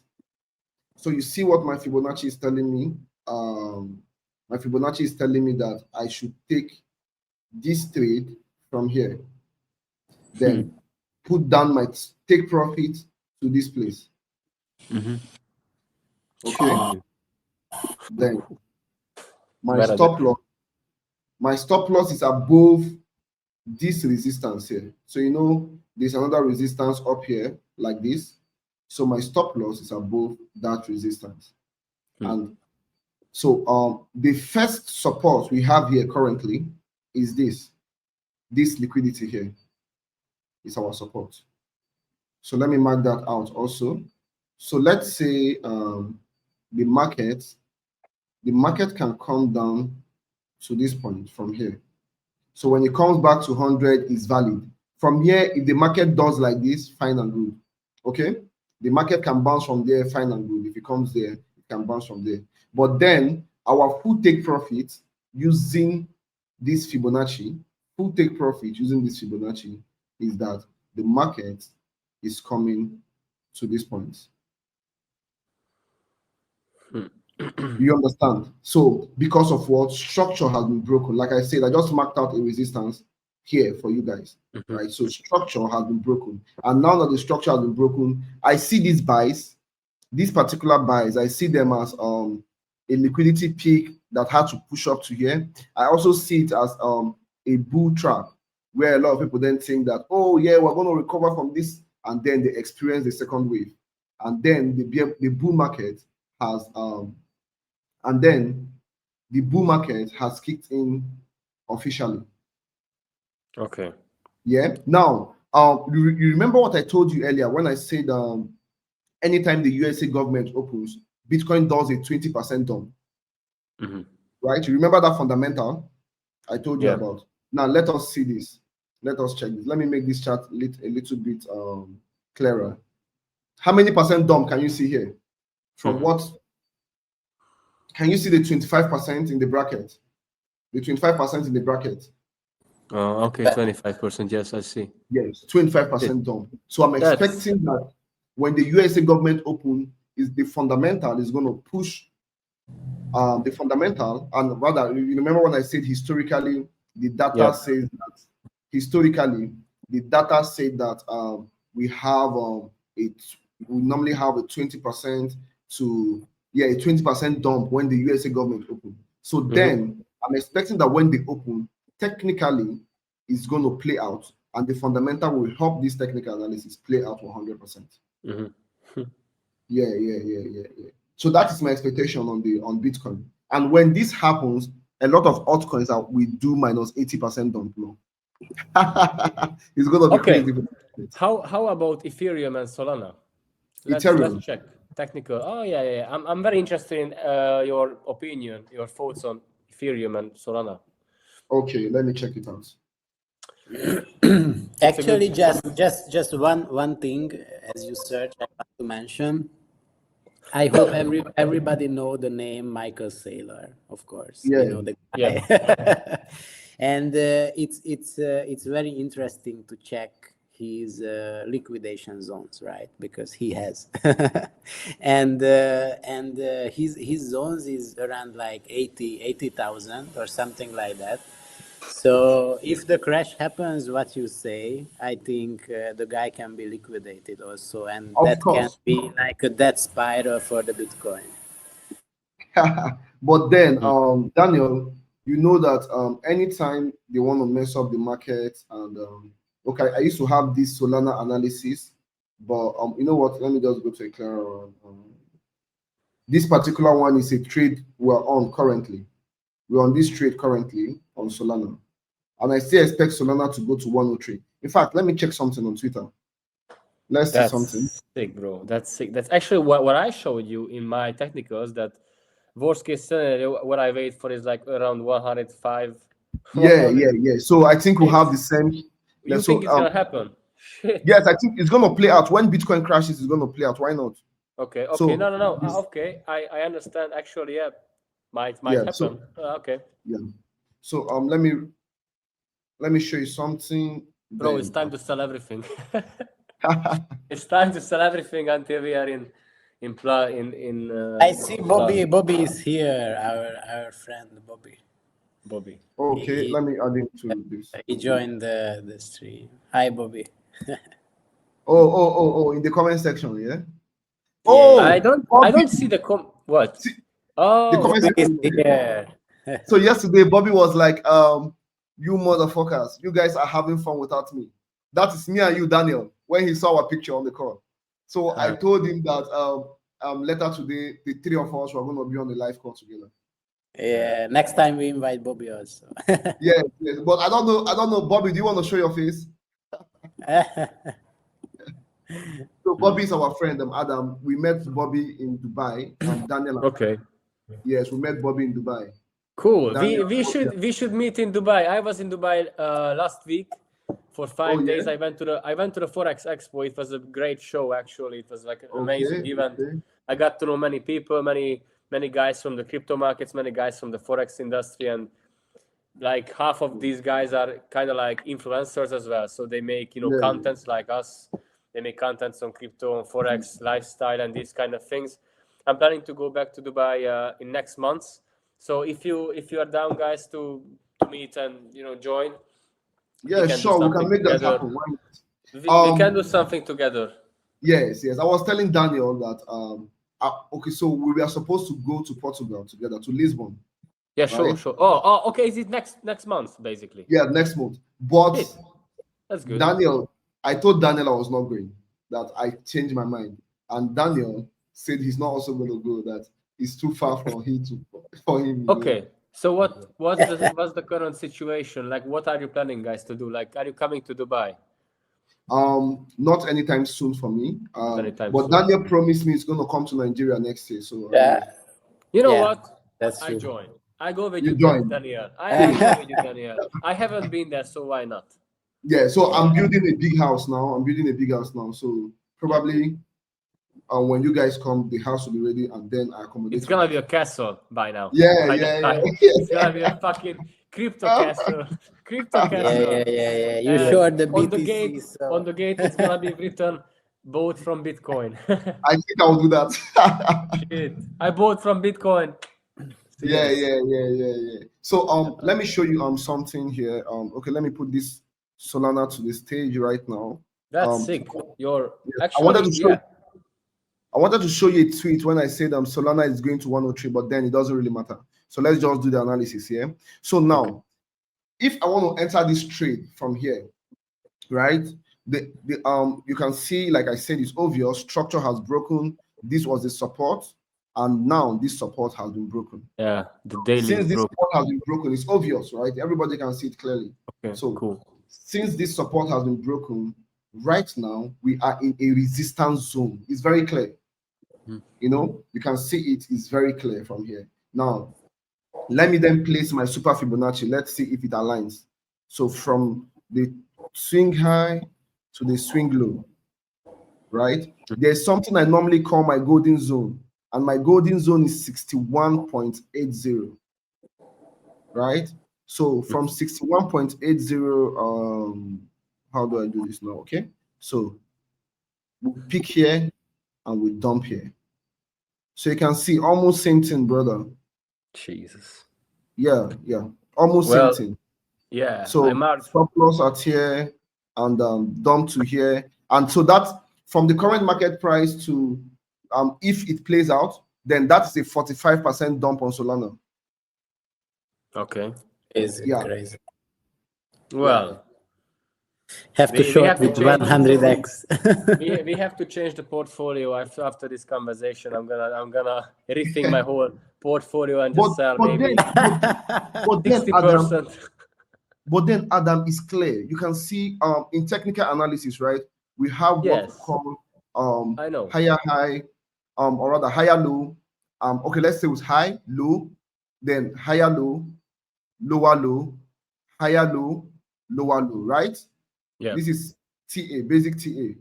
So you see what my Fibonacci is telling me. My Fibonacci is telling me that I should take this trade from here, then put down my take profit to this place. Okay. Then my stop loss is above this resistance here. So you know there's another resistance up here like this. So my stop loss is above that resistance. And so the first support we have here currently is this liquidity here is our support. So let me mark that out also. So let's say the market can come down to this point from here. So when it comes back to 100, it's valid. From here, if the market does like this, fine and good. Okay, the market can bounce from there, fine and good. If it comes there, it can bounce from there. But then our full take profit using this Fibonacci, is that the market is coming to this point. You understand? So because of what structure has been broken, like I said, I just marked out a resistance here for you guys, right? So structure has been broken, and now that the structure has been broken, I see these buys, these particular buys, I see them as a liquidity peak that had to push up to here. I also see it as a bull trap, where a lot of people then think that, oh yeah, we're going to recover from this, and then they experience the second wave, and then the bull market has and then the bull market has kicked in officially. Okay. Yeah. Now, you remember what I told you earlier when I said anytime the USA government opens, Bitcoin does a 20% dump. Right? You remember that fundamental I told you about? Now let us see this. Let us check this. Let me make this chart a little bit clearer. How many percent dump can you see here? From what? Can you see the 25% in the bracket? The 25% in the bracket. Okay, 25%. Yes, I see. Yes, 25% dump. So I'm expecting that when the USA government open, is the fundamental is going to push the fundamental, and rather, you remember when I said historically, the data says that we have we normally have a 20% to a 20% dump when the USA government open. So then I'm expecting that when they open, technically it's going to play out, and the fundamental will help this technical analysis play out 100%. Yeah. So that is my expectation on Bitcoin. And when this happens, a lot of altcoins that we do minus 80% dump now. It's gonna be crazy. How about Ethereum and Solana? Let's check technical. Oh yeah. I'm very interested in your opinion, your thoughts on Ethereum and Solana. Okay, let me check it out. Actually, just one thing as you search, I want to mention. I hope everybody know the name Michael Saylor, of course. Yeah. You know the guy. Yeah. And it's very interesting to check his liquidation zones, right? Because he has, and his zones is around like 80,000 or something like that. So if the crash happens, what you say, I think the guy can be liquidated also, and that can be like a death spiral for the Bitcoin. But then, Daniel, you know that anytime they want to mess up the market, and okay, I used to have this Solana analysis, but you know what? Let me just go to a clearer one. This particular one is a trade we're on currently. We're on this trade currently on Solana, and I still expect Solana to go to 103. In fact, let me check something on Twitter. Let's see something. Sick, bro. That's sick. That's actually what I showed you in my technicals. That worst case scenario, what I wait for is like around 105. Yeah. So I think we'll have the same. You think it's gonna happen? Shit. Yes, I think it's gonna play out. When Bitcoin crashes, it's gonna play out. Why not? Okay. No. Okay, I understand. Actually, yeah, might happen. So, okay. Yeah. So let me show you something. Bro, it's time to sell everything. It's time to sell everything until we are in. I see Bobby. Bobby is here. Our friend Bobby. Okay, let me add him to this. He joined the stream. Hi, Bobby. Oh! In the comment section, yeah. Oh, I don't see the what? The comment section. Yeah. So yesterday, Bobby was like, "You motherfuckers, you guys are having fun without me." That is me and you, Daniel. When he saw our picture on the call, so I told him that later today, the three of us were going to be on the live call together. Yeah, next time we invite Bobby also. yes, but I don't know, Bobby. Do you want to show your face? So Bobby is our friend, Adam. We met Bobby in Dubai. Daniel. Okay. Yes, we met Bobby in Dubai. Cool. We should meet in Dubai. I was in Dubai last week for 5 days. I went to the Forex Expo. It was a great show. Actually, it was like an amazing event. I got to know many people, many guys from the crypto markets, many guys from the Forex industry, and like half of these guys are kind of like influencers as well. So they make contents like us. They make contents on crypto, on Forex, lifestyle, and these kind of things. I'm planning to go back to Dubai in next month. So if you are down, guys, to meet and join, yeah, sure, we can make that happen. We can do something together. Yes. I was telling Daniel that okay, so we were supposed to go to Portugal together, to Lisbon. Yeah, right? Sure. Oh, okay. Is it next month, basically? Yeah, next month. But that's good. Daniel, I told Daniel I was not going. That I changed my mind, and Daniel said he's not also going to go. That it's too far for him. Okay. So what's the current situation? Like, what are you planning, guys, to do? Like, are you coming to Dubai? Not anytime soon for me. But soon. Daniel promised me he's going to come to Nigeria next year. So you know what? That's I true. join. I go with you, Daniel. I go with you, Daniel. I haven't been there, so why not? Yeah. So I'm building a big house now. So probably when you guys come, the house will be ready, and then I accommodate. It's gonna be a castle by now. Yeah. It's gonna be a fucking crypto castle. Yeah. You showed the BTC. On the gate, it's gonna be written "Bought from Bitcoin." I think I'll do that. Shit, I bought from Bitcoin. Yeah. So let me show you something here. Okay, let me put this Solana to the stage right now. That's sick. I wanted to show. I wanted to show you a tweet when I said Solana is going to 103, but then it doesn't really matter. So let's just do the analysis here. So now, if I want to enter this trade from here, right? You can see, like I said, it's obvious. Structure has broken. This was the support, and now this support has been broken. Yeah, the daily. Since this support has been broken, it's obvious, right? Everybody can see it clearly. Okay, so cool. Since this support has been broken, right now we are in a resistance zone. It's very clear. You know, you can see it is very clear from here. Now, let me then place my super Fibonacci. Let's see if it aligns. So from the swing high to the swing low, right? There's something I normally call my golden zone, and my golden zone is 61.80, right? So from 61.80, how do I do this now? Okay, so we'll pick here and we dump here. So you can see almost same thing, brother. Jesus. Yeah, almost same thing. Yeah. So stop loss at here and dump to here, and so that's from the current market price to if it plays out, then that's a 45% dump on Solana. Okay. Crazy. Well, have to short with 100x. we have to change the portfolio after this conversation. I'm gonna rethink my whole portfolio and just sell maybe 60%. But then Adam is clear. You can see in technical analysis, right? We have what we call I know. higher high, or rather higher low. Okay, let's say it was high, low, then higher low, lower low, higher low, lower low, right? Yeah. This is TA, basic TA.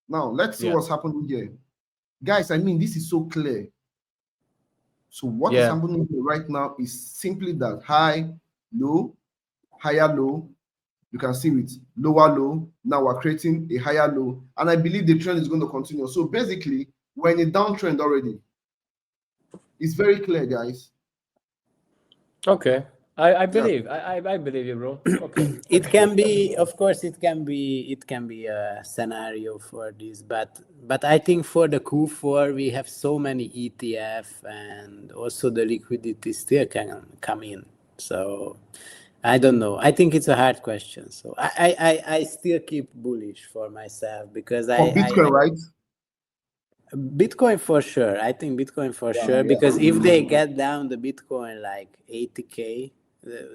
Now let's see what's happening here. Guys, I mean, this is so clear. So what is happening here right now is simply that high, low, higher low. You can see it, lower low. Now we're creating a higher low, and I believe the trend is going to continue. So basically, we're in a downtrend already. It's very clear, guys. Okay, I believe I believe you, bro. Okay. It can be, of course, it can be a scenario for this, but I think for the Q4 we have so many ETF, and also the liquidity still can come in. So I don't know. I think it's a hard question. So I still keep bullish for myself because Bitcoin, right? Bitcoin for sure. I think Bitcoin for sure, because if they get down the Bitcoin like 80K,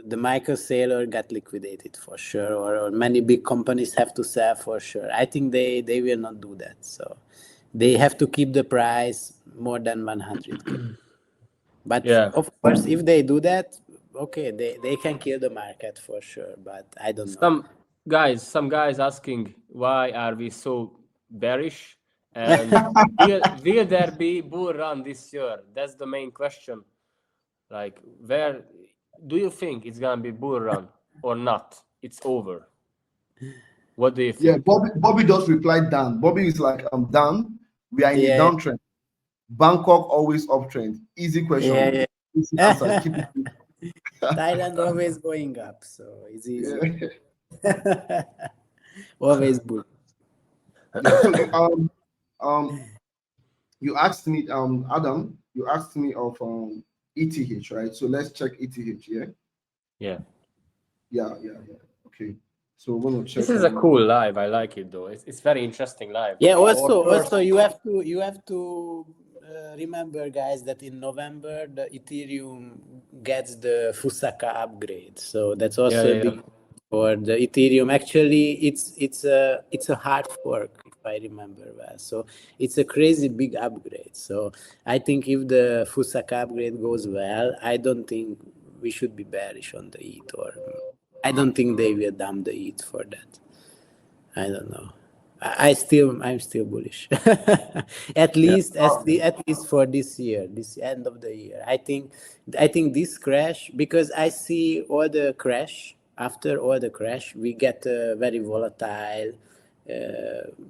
the Michael Saylor got liquidated for sure, or many big companies have to sell for sure. I think they will not do that. So they have to keep the price more than 100K. But of course, if they do that, okay, they can kill the market for sure. But I don't know. Some guys asking, why are we so bearish? And will there be bull run this year? That's the main question. Like, where do you think it's gonna be bull run or not? It's over. What do you think? Yeah, Bobby just replied down. Bobby is like, I'm down. We are in a downtrend. Bangkok always uptrend. Easy question. Easy answer. Keep it. Thailand always going up, so it's easy. Always bull. You asked me, Adam. You asked me of ETH, right? So let's check ETH. Yeah. Okay. So we're gonna check. This is a cool live. I like it though. It's very interesting live. Yeah. Also, you have to remember, guys, that in November the Ethereum gets the Fusaka upgrade. So that's also a big for the Ethereum. Actually, it's a hard fork, if I remember well. So it's a crazy big upgrade. So I think if the Fusaka upgrade goes well, I don't think we should be bearish on the ETH, or I don't think they will dump the ETH for that. I don't know. I'm still bullish. at least for this year, this end of the year. I think this crash, because I see all the crash. After all the crash, we get very volatile,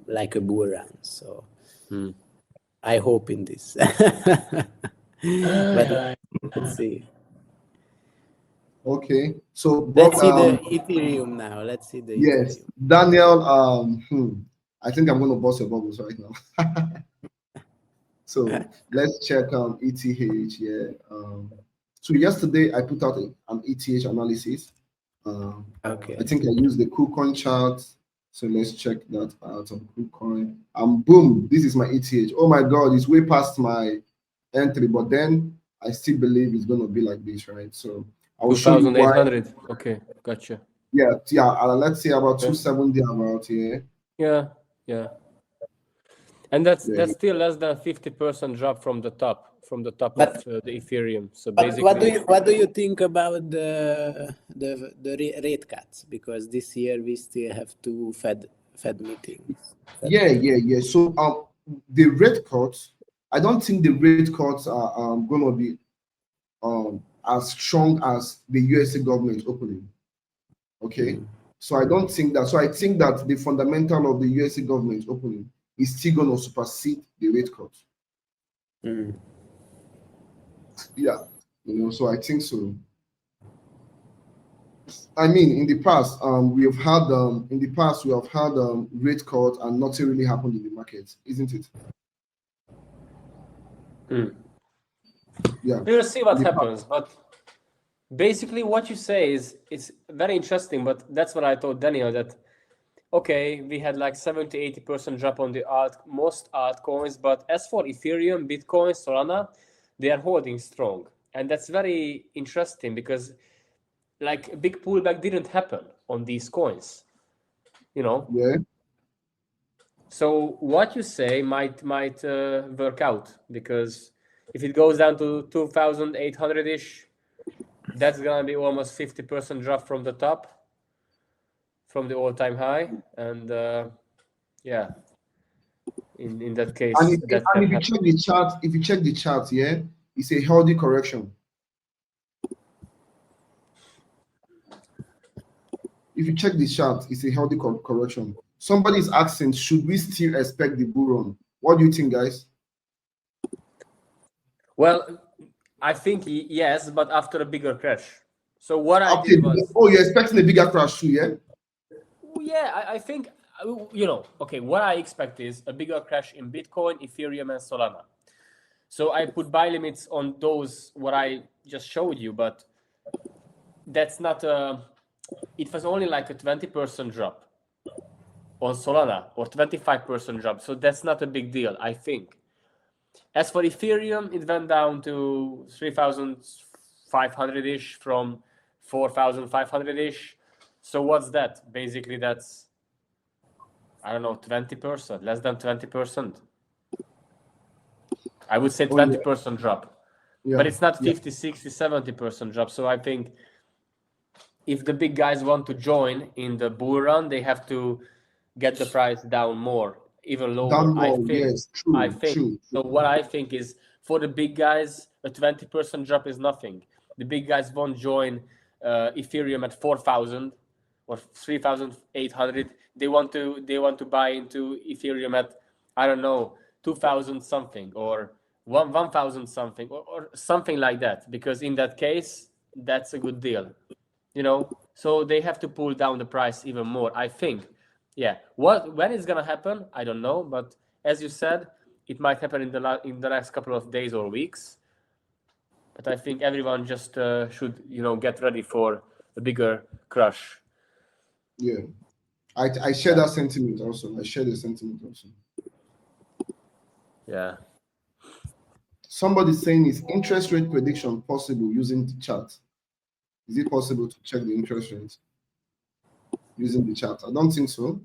like a bull run. So I hope in this. But let's see. Okay, so let's see the Ethereum now. Let's see the yes, Ethereum. Daniel. I think I'm going to bust your bubbles right now. So let's check ETH. Yeah. So yesterday I put out an ETH analysis. Okay. I think I used the KuCoin chart. So let's check that out on KuCoin. And boom, this is my ETH. Oh my God, it's way past my entry, but then I still believe it's going to be like this, right? So I will show you why. 2,800. Okay, gotcha. Yeah. Let's say about 270 about here. Yeah. And that's still less than 50% drop from the top of the Ethereum. So basically, what do you think about the rate cuts? Because this year we still have two Fed meetings. Yeah. So the rate cuts, I don't think the rate cuts are gonna be as strong as the USA government opening. Okay. So I don't think that. So I think that the fundamental of the USA government opening is still gonna supersede the rate cuts. Yeah. So I think so. I mean, in the past, we have had rate cuts and nothing really happened in the market, isn't it? Yeah. we'll see what happens. But basically, what you say is very interesting. But that's what I told Daniel, that okay, we had like 70-80% drop on the most altcoins, but as for Ethereum, Bitcoin, Solana, they are holding strong, and that's very interesting because like a big pullback didn't happen on these coins, Yeah. So what you say might work out, because if it goes down to 2,800-ish, that's gonna be almost 50% drop from the top, from the all-time high, and yeah, in that case, And if you check the chart, yeah, it's a healthy correction. If you check the chart, it's a healthy correction. Somebody's asking, should we still expect the bull run? What do you think, guys? Well, I think yes, but after a bigger crash. So what I did was... Oh, you're expecting a bigger crash too, yeah? Yeah, I think, okay, what I expect is a bigger crash in Bitcoin, Ethereum, and Solana. So I put buy limits on those, what I just showed you, but that's not it was only like a 20% drop on Solana, or 25% drop. So that's not a big deal, I think. As for Ethereum, it went down to 3,500-ish from 4,500-ish. So what's that? Basically, that's, I don't know, 20%, less than 20%. I would say 20% drop. Yeah. But it's not 50, 60, 70% drop. So I think if the big guys want to join in the bull run, they have to get the price down more, even lower. Down more, yes, true, true. So what I think is, for the big guys, a 20% drop is nothing. The big guys won't join Ethereum at 4,000 or 3,800. They want to buy into Ethereum at, I don't know, 2,000 something, or 1,000 something, or something like that, because in that case, that's a good deal. So they have to pull down the price even more, I think. Yeah, when it's gonna happen, I don't know, but as you said, it might happen in the next couple of days or weeks. But I think everyone just should get ready for a bigger crash. Yeah, I share that sentiment also. I share the sentiment also. Yeah. Somebody's saying, is interest rate prediction possible using the chart? Is it possible to check the interest rate using the chart? I don't think so.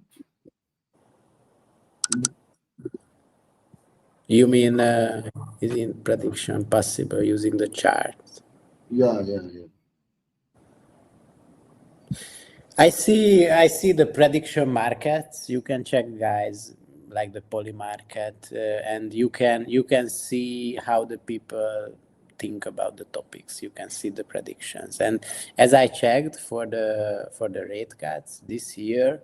You mean is in prediction possible using the chart? Yeah. I see the prediction markets. You can check, guys, like the poly market, and you can see how the people think about the topics. You can see the predictions. And as I checked for the rate cuts this year,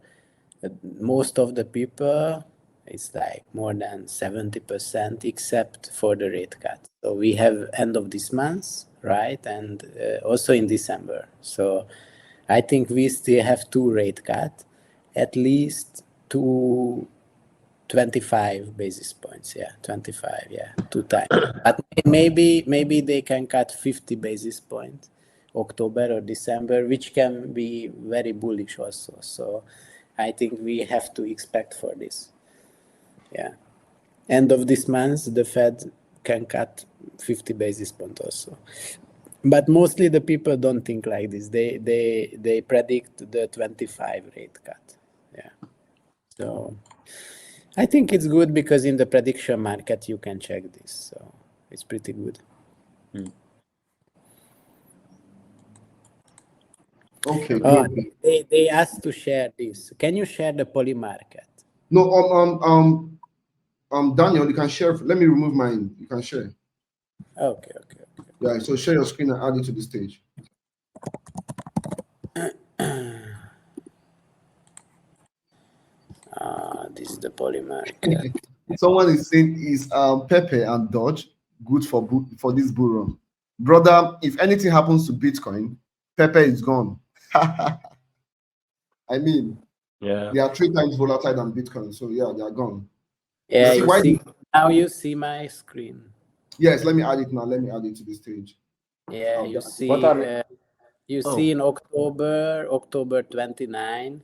most of the people, it's like more than 70%, except for the rate cut. So we have end of this month, right? And also in December. So I think we still have two rate cuts, at least two 25 basis points. Yeah, 25. Yeah, 2 times. But maybe they can cut 50 basis points, October or December, which can be very bullish also. So I think we have to expect for this. Yeah. End of this month, the Fed can cut 50 basis points also. But mostly the people don't think like this. They predict the 25 rate cut. Yeah. So I think it's good because in the prediction market you can check this. So it's pretty good. Okay, Oh, great. they asked to share this. Can you share the poly market? No, Daniel, you can share. Let me remove mine. You can share. Okay. Yeah, so share your screen and add it to the stage. This is the poly market. Someone is saying, is Pepe and Dodge good for this bull run? Brother, if anything happens to Bitcoin, Pepe is gone. I mean, Yeah. they are 3 times volatile than Bitcoin, so yeah, they are gone. Yeah, you see, now you see my screen. Yes, let me add it now. Let me add it to the stage. Yeah, you see. You Oh. see in October 29.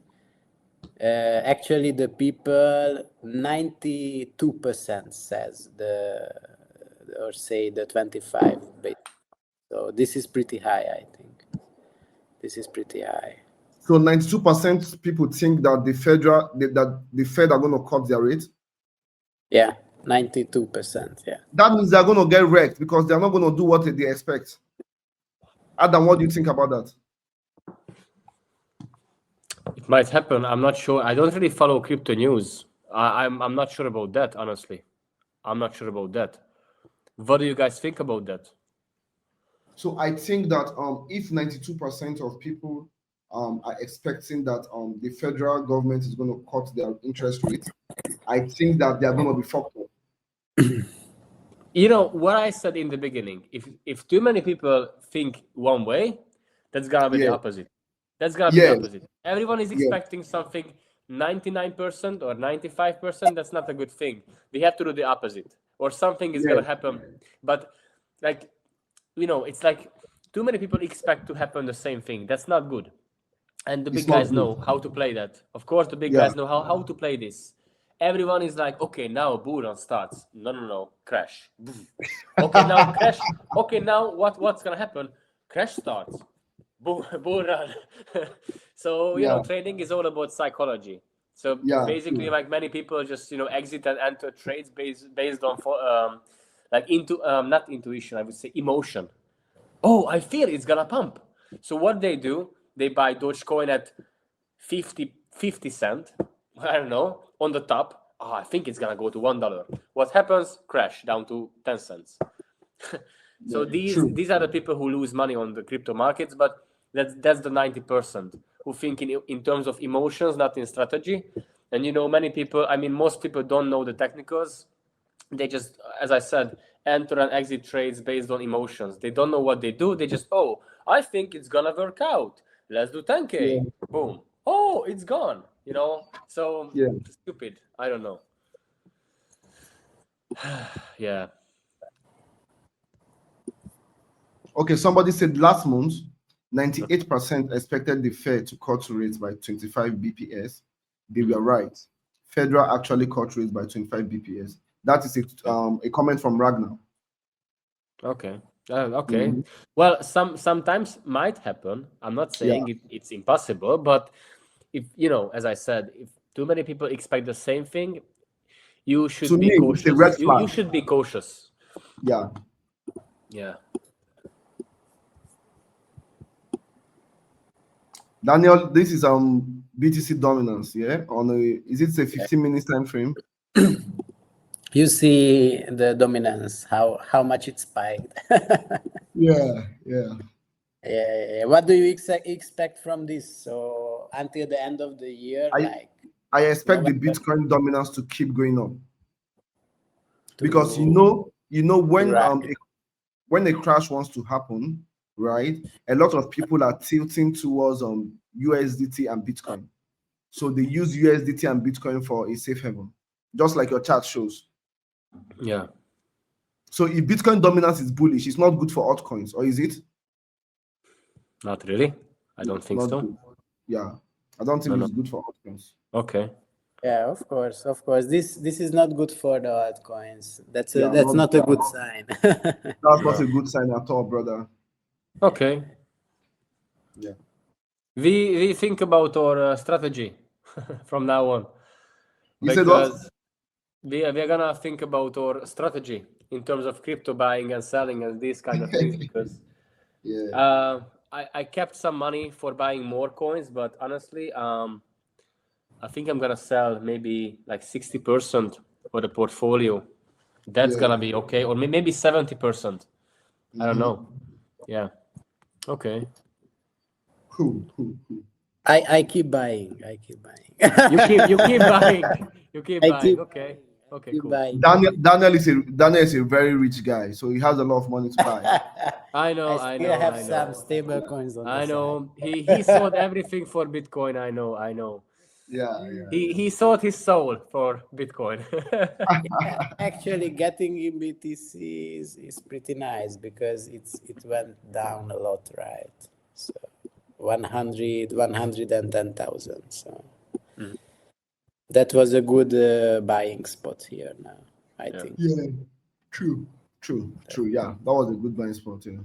Actually, the people 92% says say the 25 base. So this is pretty high, I think. This is pretty high. So 92% people think that the Fed are going to cut their rate. Yeah, 92%. Yeah. That means they're going to get wrecked because they're not going to do what they expect. Adam, what do you think about that? It might happen. I'm not sure. I don't really follow crypto news. I'm not sure about that, honestly. I'm not sure about that. What do you guys think about that? So I think that if 92% of people are expecting that the federal government is going to cut their interest rate, I think that they are going to be fucked up. You know what I said in the beginning, if too many people think one way, that's gonna be the opposite. That's gonna be the opposite. Everyone is expecting something 99% or 95%. That's not a good thing. They have to do the opposite, or something is gonna happen. But like, you know, it's like too many people expect to happen the same thing. That's not good. And the big guys know how to play that. Of course, the big guys know how to play this. Everyone is like, okay, now bull run starts. No, crash. Okay, now crash. Okay, now what's gonna happen? Crash starts. Bull run. So you know, trading is all about psychology. So basically, like many people just exit and enter trades based on like not intuition, I would say emotion. Oh, I feel it's gonna pump. So what they do, they buy Dogecoin at 50 cents. I don't know, on the top. Oh, I think it's gonna go to $1. What happens? Crash down to 10 cents. So these are the people who lose money on the crypto markets, but that's the 90% who think in terms of emotions, not in strategy. And many people, I mean, most people don't know the technicals. They just, as I said, enter and exit trades based on emotions. They don't know what they do. They just, oh, I think it's gonna work out. Let's do 10K. Boom. Oh, it's gone. So stupid. I don't know. Yeah. Okay, somebody said last month 98% expected the Fed to cut rates by 25 BPS. They were right. Federal actually cut rates by 25 BPS. That is a comment from Ragnar. Okay. Okay. Well, sometimes might happen. I'm not saying it's impossible, but if as I said, if too many people expect the same thing, you should be cautious. It's a red flag. You should be cautious. Yeah. Daniel, this is BTC dominance, is it a 15-minute time frame? You see the dominance, how much it spiked. Yeah. What do you expect from this? So until the end of the year, I expect the Bitcoin dominance to keep going up. Because when a crash wants to happen, right? A lot of people are tilting towards USDT and Bitcoin. So they use USDT and Bitcoin for a safe haven. just like your chart shows. Yeah. So if Bitcoin dominance is bullish, it's not good for altcoins, or is it? Not really. I don't think Not so. good. Yeah, I don't think No, it's good for altcoins. Okay. Yeah, of course. This is not good for the altcoins. That's Yeah, not a good sign. That's not a good sign at all, brother. Okay. Yeah. We think about our strategy from now on. You said what? Because we're gonna think about our strategy in terms of crypto buying and selling and these kind of things, because Yeah. I kept some money for buying more coins, but honestly, I think I'm gonna sell maybe like 60% for the portfolio. That's gonna be okay, or maybe 70%. I don't know. Yeah. Okay. Cool. I keep buying. You keep buying. You keep I buying. keep Okay. Okay. keep Cool. buying. Daniel is a very rich guy, so he has a lot of money to buy. I know. I I still know. have I know. some stable coins on the I side. know. He sold everything for Bitcoin. I know. Yeah. He sold his soul for Bitcoin. Yeah, actually, getting in BTC is pretty nice because it went down a lot, right? So 110,000. So that was a good buying spot here now, I think. Yeah. True. Yeah, that was a good buying spot. Yeah.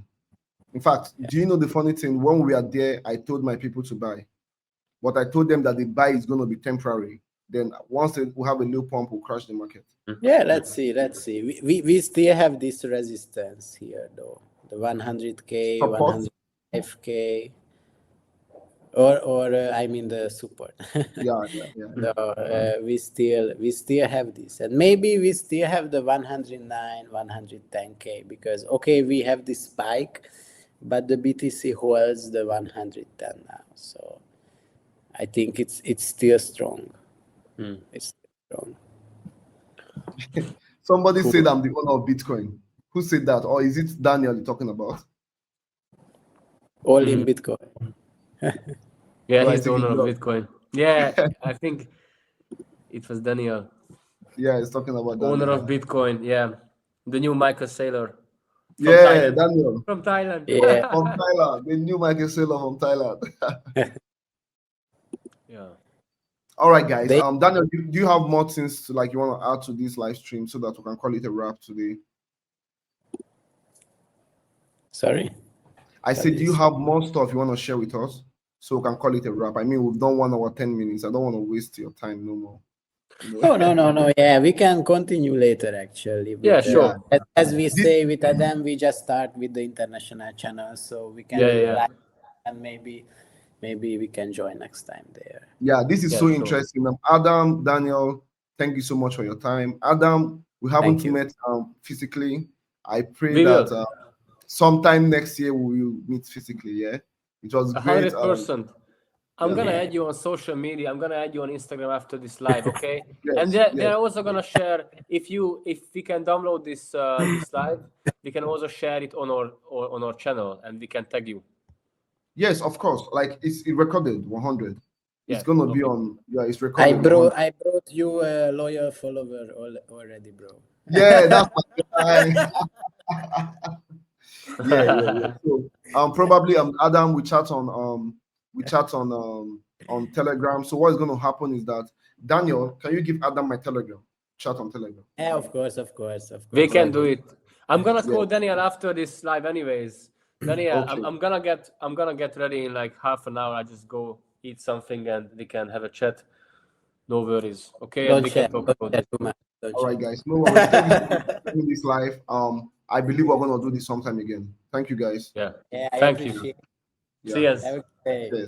In fact, do you know the funny thing? When we are there, I told my people to buy, but I told them that the buy is going to be temporary. Then once we have a new pump, we'll crash the market. Yeah, let's see. We still have this resistance here, though. The 100K, Support? 105K, or I mean the support. Yeah. So we still have this, and maybe we still have the 109, 110K, because okay, we have this spike, but the BTC holds the 110 now. So I think it's still strong. It's still strong. Somebody said I'm the owner of Bitcoin. Who said that? Or is it Daniel you're talking about? All in Bitcoin. Yeah, So he's the owner of Bitcoin. Yeah, I think it was Daniel. Yeah, he's talking about Daniel. Owner of Bitcoin. Yeah, the new Michael Saylor. Yeah, Daniel. From Thailand. Yeah. From Thailand. The new Michael Saylor from Thailand. Yeah. All right, guys. Daniel, do you have more things to you want to add to this live stream so that we can call it a wrap today? Sorry? I said, do you have more stuff you want to share with us so we can call it a wrap? I mean, we've done 1 hour, 10 minutes. I don't want to waste your time no more. Oh, no. Yeah, we can continue later, actually. But, yeah, sure. As we say with Adam, we just start with the international channel, so we can and maybe we can join next time there. Yeah, this is so interesting. Adam, Daniel, thank you so much for your time. Adam, we haven't met physically. I pray that sometime next year we will meet physically. Yeah, it was great. 100%. I'm gonna add you on social media. I'm gonna add you on Instagram after this live, okay? Yes, and they're also gonna share. If we can download this this live, we can also share it on our channel, and we can tag you. Yes, of course. It's recorded 100. It's gonna be on. Yeah, it's recorded. I brought you a loyal follower already, bro. Yeah, that's my guy. Yeah. So probably Adam, we chat on Telegram. So what is going to happen is that Daniel, can you give Adam my Telegram? Chat on Telegram. Yeah, of course. We can do it. I'm gonna call Daniel after this live, anyways. Daniel, okay. I'm gonna get ready in like half an hour. I just go eat something and we can have a chat. No worries. Okay, and we can talk about it. All right, guys. No worries. Thank you for doing this live. I believe we're gonna do this sometime again. Thank you, guys. Yeah. Yeah. Thank you. Yeah. See you. Okay.